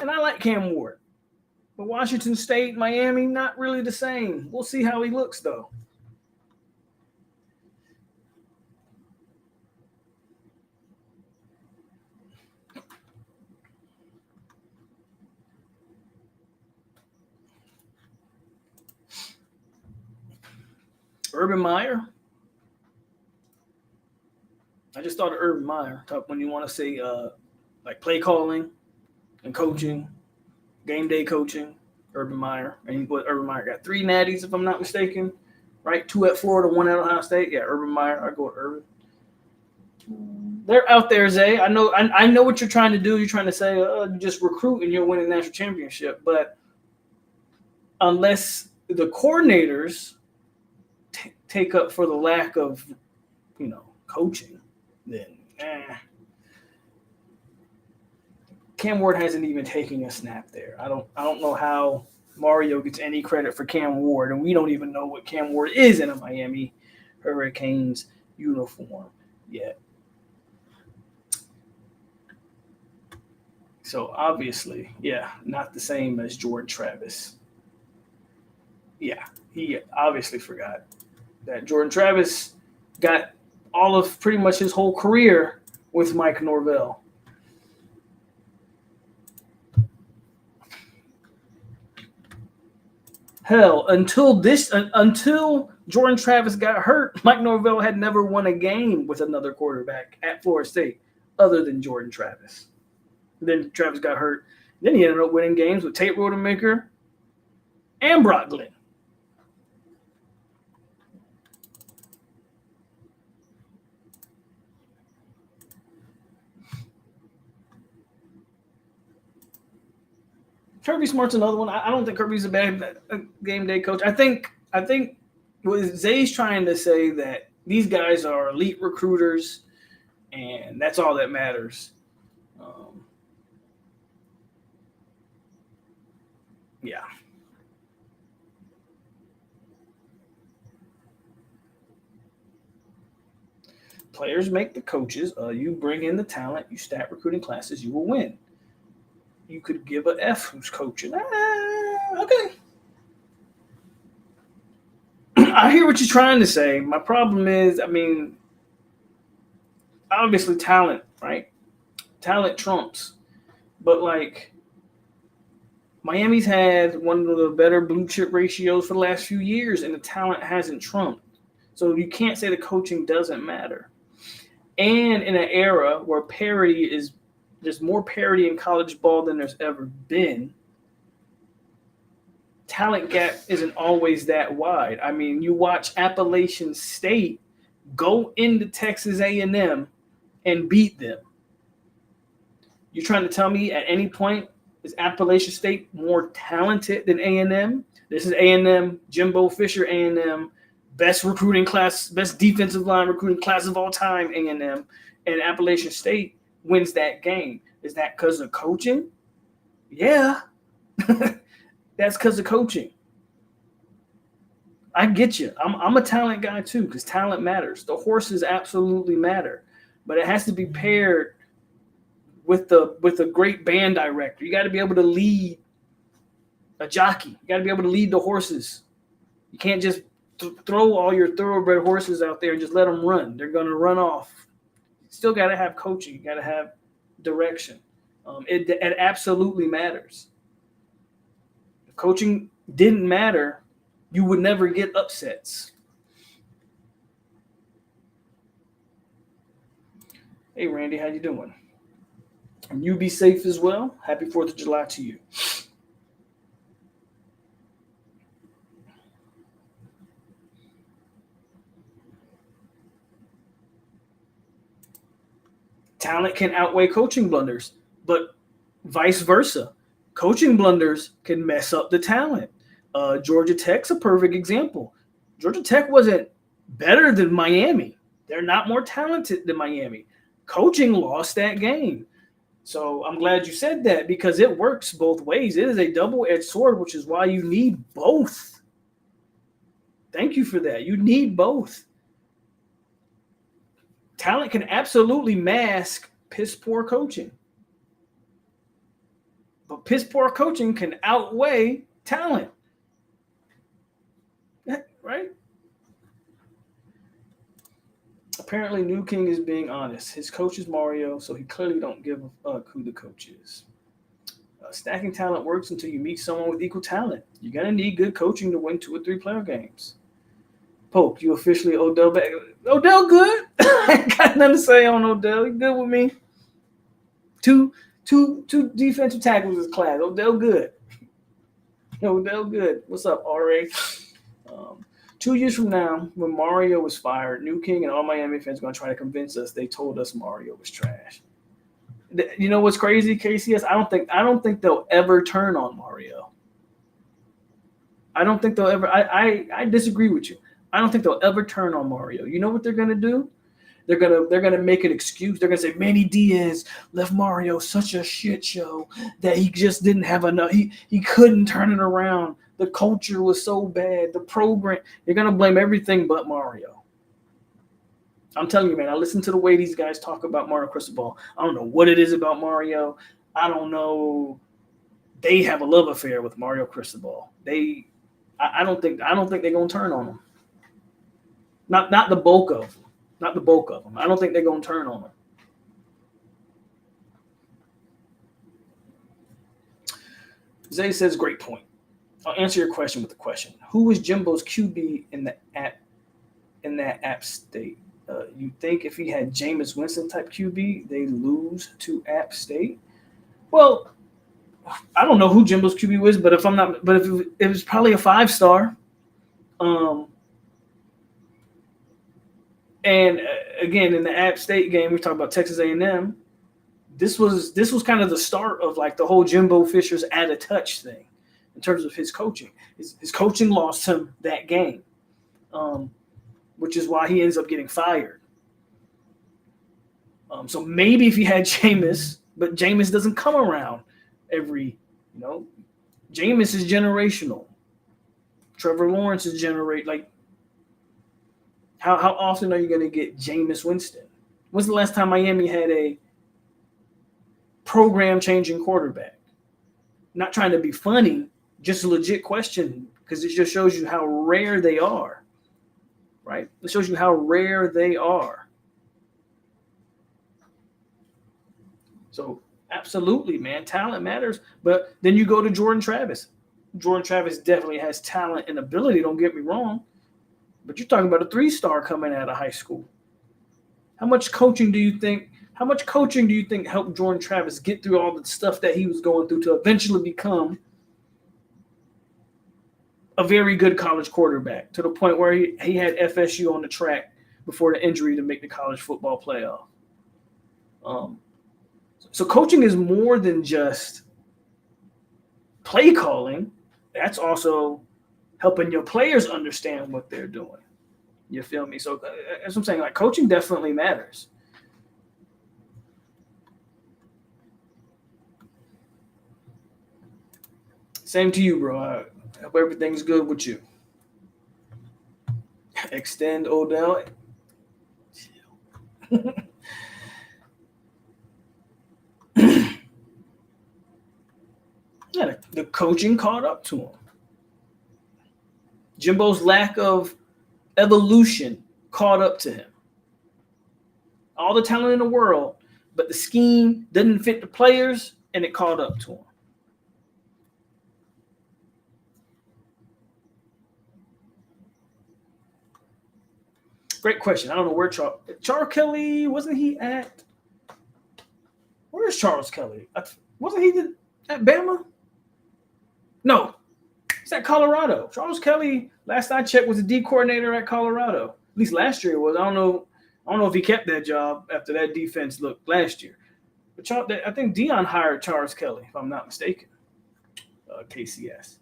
And I like Cam Ward. But Washington State, Miami, not really the same. We'll see how he looks, though. Urban Meyer. I just thought of Urban Meyer. When you want to say like play calling and coaching, game day coaching, Urban Meyer. And Urban Meyer got 3 natties, if I'm not mistaken. Right? 2 at Florida, 1 at Ohio State. Yeah, Urban Meyer. I go with Urban. They're out there, Zay. I know what you're trying to do. You're trying to say you just recruit and you'll win a national championship. But unless the coordinators take up for the lack of, coaching, then Cam Ward hasn't even taken a snap there. I don't know how Mario gets any credit for Cam Ward, and we don't even know what Cam Ward is in a Miami Hurricanes uniform yet. So obviously, not the same as Jordan Travis. Yeah, he obviously forgot that Jordan Travis got all of pretty much his whole career with Mike Norvell. Hell, until Jordan Travis got hurt, Mike Norvell had never won a game with another quarterback at Florida State other than Jordan Travis. Then Travis got hurt. Then he ended up winning games with Tate Rodemaker and Brock Glenn. Kirby Smart's another one. I don't think Kirby's a bad game day coach. I think what Zay's trying to say that these guys are elite recruiters, and that's all that matters. Yeah. Players make the coaches. You bring in the talent. You stack recruiting classes. You will win. You could give a F who's coaching. Okay. I hear what you're trying to say. My problem is, obviously talent, right? Talent trumps. But, Miami's had one of the better blue chip ratios for the last few years, and the talent hasn't trumped. So you can't say the coaching doesn't matter. And in an era where there's more parity in college ball than there's ever been, talent gap isn't always that wide. You watch Appalachian State go into Texas A&M and beat them. You're trying to tell me at any point is Appalachian State more talented than A&M? This is A&M, Jimbo Fisher A&M, best recruiting class, best defensive line recruiting class of all time, A&M, and Appalachian State wins that game. Is that because of coaching? Yeah. That's because of coaching. I get you. I'm a talent guy too, because talent matters. The horses absolutely matter, but it has to be paired with a great band director. You got to be able to lead a jockey. You got to be able to lead the horses. You can't just throw all your thoroughbred horses out there and just let them run. They're going to run off. You still got to have coaching. You got to have direction. It absolutely matters. If coaching didn't matter, you would never get upsets. Hey, Randy, how you doing? And you be safe as well. Happy 4th of July to you. Talent can outweigh coaching blunders, but vice versa. Coaching blunders can mess up the talent. Georgia Tech's a perfect example. Georgia Tech wasn't better than Miami. They're not more talented than Miami. Coaching lost that game. So I'm glad you said that, because it works both ways. It is a double-edged sword, which is why you need both. Thank you for that. You need both. Talent can absolutely mask piss-poor coaching. But piss-poor coaching can outweigh talent. Right? Apparently, New King is being honest. His coach is Mario, so he clearly don't give a fuck who the coach is. Stacking talent works until you meet someone with equal talent. You're going to need good coaching to win 2 or 3 player games. POLK, you officially Odell back. Odell good? I ain't got nothing to say on Odell. He good with me. Two defensive tackles is class. Odell good. Odell good. What's up, RA? 2 years from now, when Mario was fired, New King and all Miami fans are going to try to convince us they told us Mario was trash. You know what's crazy, KCS? I don't think they'll ever turn on Mario. I don't think they'll ever. I disagree with you. I don't think they'll ever turn on Mario. You know what they're gonna do? They're gonna make an excuse. They're gonna say Manny Diaz left Mario such a shit show that he just didn't have enough. He couldn't turn it around. The culture was so bad. The program. They're gonna blame everything but Mario. I'm telling you, man. I listen to the way these guys talk about Mario Cristobal. I don't know what it is about Mario. I don't know. They have a love affair with Mario Cristobal. I don't think they're gonna turn on him. Not the bulk of them. Not the bulk of them. I don't think they're going to turn on them. Zay says, great point. I'll answer your question with a question. Who was Jimbo's QB in that App State? You think if he had Jameis Winston type QB, they lose to App State? Well, I don't know who Jimbo's QB was, but if it was probably a 5-star. And again, in the App State game, we talk about Texas A&M. This was kind of the start of like the whole Jimbo Fisher's add a touch thing in terms of his coaching. His coaching lost him that game, which is why he ends up getting fired. So maybe if he had Jameis, but Jameis doesn't come around every, Jameis is generational. Trevor Lawrence is How often are you going to get Jameis Winston? When's the last time Miami had a program-changing quarterback? Not trying to be funny, just a legit question, because it just shows you how rare they are, right? It shows you how rare they are. So absolutely, man, talent matters. But then you go to Jordan Travis. Jordan Travis definitely has talent and ability, don't get me wrong. But you're talking about a 3-star coming out of high school. How much coaching do you think helped Jordan Travis get through all the stuff that he was going through to eventually become a very good college quarterback, to the point where he had FSU on the track before the injury to make the college football playoff? So coaching is more than just play calling. That's also helping your players understand what they're doing. You feel me? So that's what I'm saying. Like, coaching definitely matters. Same to you, bro. I hope everything's good with you. Extend Odell. Yeah, the coaching caught up to him. Jimbo's lack of evolution caught up to him. All the talent in the world, but the scheme didn't fit the players, and it caught up to him. Great question. I don't know where Charles Kelly, wasn't he at? Where's Charles Kelly? Wasn't he at Bama? No, he's at Colorado. Charles Kelly, last I checked, was a D coordinator at Colorado. At least last year it was. I don't know if he kept that job after that defense looked last year. But I think Deion hired Charles Kelly, if I'm not mistaken. KCS.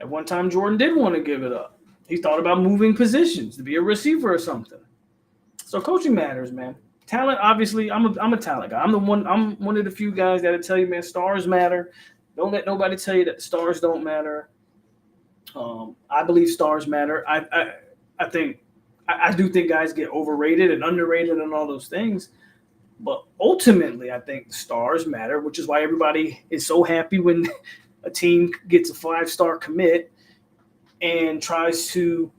At one time, Jordan did want to give it up. He thought about moving positions to be a receiver or something. So coaching matters, man. Talent, obviously, I'm a talent guy. I'm one of the few guys that'll tell you, man, stars matter. Don't let nobody tell you that the stars don't matter. I believe stars matter. I do think guys get overrated and underrated and all those things. But ultimately, I think the stars matter, which is why everybody is so happy when a team gets a 5-star commit and tries to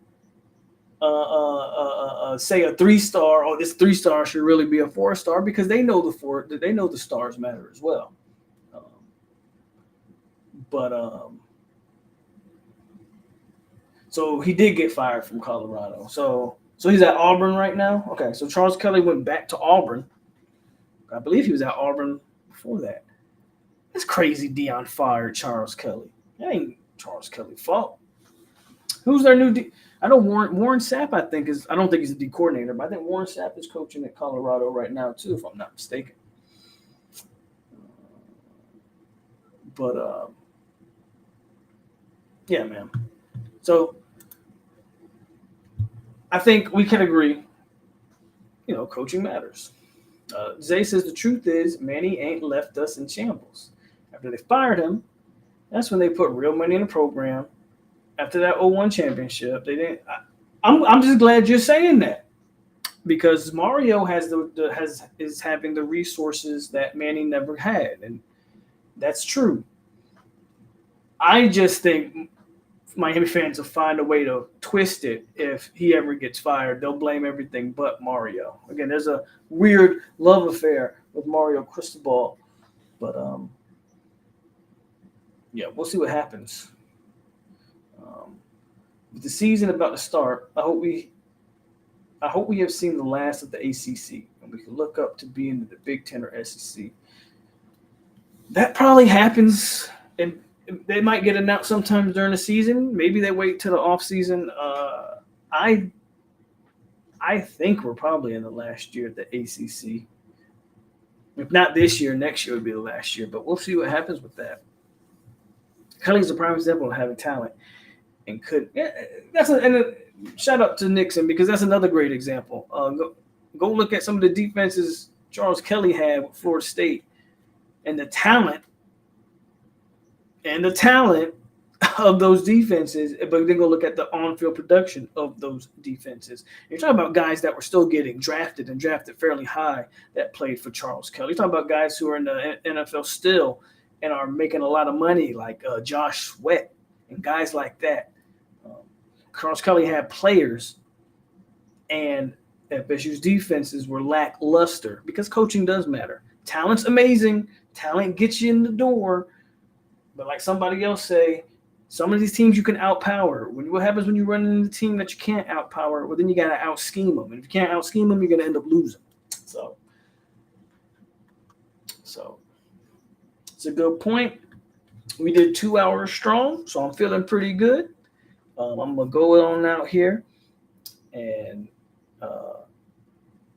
say a 3-star, or this 3-star should really be a 4-star, because they know the stars matter as well. So he did get fired from Colorado. So he's at Auburn right now. Okay, so Charles Kelly went back to Auburn. I believe he was at Auburn before that. That's crazy. Deion fired Charles Kelly. That ain't Charles Kelly's fault. Who's their new I know Warren Sapp, I don't think he's a D coordinator, but I think Warren Sapp is coaching at Colorado right now too, if I'm not mistaken. But yeah, man. So I think we can agree, coaching matters. Zay says the truth is Manny ain't left us in shambles. After they fired him, that's when they put real money in the program. After that 0-1 championship, they didn't. I'm just glad you're saying that, because Mario is having the resources that Manny never had, and that's true. I just think Miami fans will find a way to twist it if he ever gets fired. They'll blame everything but Mario. Again, there's a weird love affair with Mario Cristobal, but yeah, we'll see what happens. With the season about to start, I hope we have seen the last of the ACC, and we can look up to being the Big Ten or SEC. That probably happens, and they might get announced sometimes during the season. Maybe they wait till the off season. I think we're probably in the last year at the ACC. If not this year, next year would be the last year. But we'll see what happens with that. Kelly's a prime example of having talent, and shout out to Nixon, because that's another great example. Go look at some of the defenses Charles Kelly had with Florida State, and the talent of those defenses, but then go look at the on-field production of those defenses. You're talking about guys that were still getting drafted and drafted fairly high that played for Charles Kelly. You're talking about guys who are in the NFL still and are making a lot of money, like Josh Sweat and guys like that. Charles Kelly had players, and FSU's defenses were lackluster, because coaching does matter. Talent's amazing. Talent gets you in the door. But like somebody else say, some of these teams you can outpower. What happens when you run into a team that you can't outpower? Well, then you got to out-scheme them. And if you can't out-scheme them, you're going to end up losing. So it's a good point. We did 2 hours strong, so I'm feeling pretty good. I'm going to go on out here and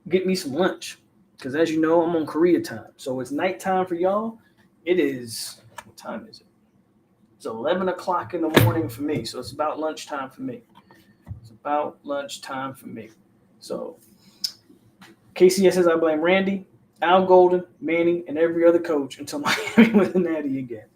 get me some lunch, because as you know, I'm on Korea time. So it's nighttime for y'all. It is, what time is it? It's 11 o'clock in the morning for me, so it's about lunchtime for me. So KCS says I blame Randy, Al Golden, Manny, and every other coach until Miami wins the Natty again.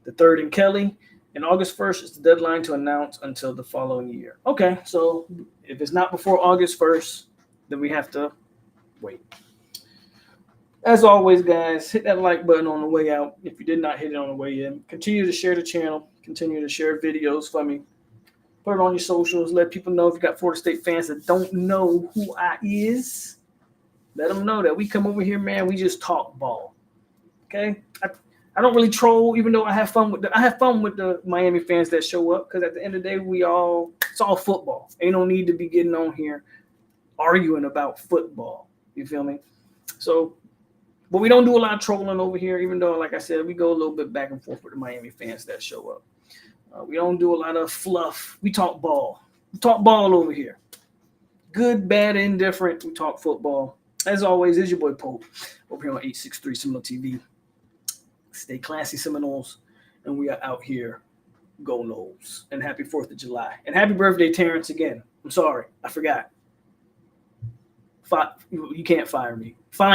the third in Kelly. And August 1st is the deadline to announce until the following year. Okay, so if it's not before August 1st, then we have to wait. As always, guys, hit that like button on the way out if you did not hit it on the way in. Continue to share the channel. Continue to share videos for me. Put it on your socials. Let people know if you got Florida State fans that don't know who I is. Let them know that we come over here, man. We just talk ball. Okay? I don't really troll, even though I have fun with the Miami fans that show up, because at the end of the day, it's all football. Ain't no need to be getting on here arguing about football. You feel me? So, but we don't do a lot of trolling over here, even though, like I said, we go a little bit back and forth with the Miami fans that show up. We don't do a lot of fluff. We talk ball. We talk ball over here. Good, bad, indifferent. We talk football. As always, it's your boy POLK over here on 863 Seminole TV. Stay classy, Seminoles, and we are out here. Go Noles. And happy 4th of July. And happy birthday, Terrence, again. I'm sorry. I forgot. You can't fire me. Fine.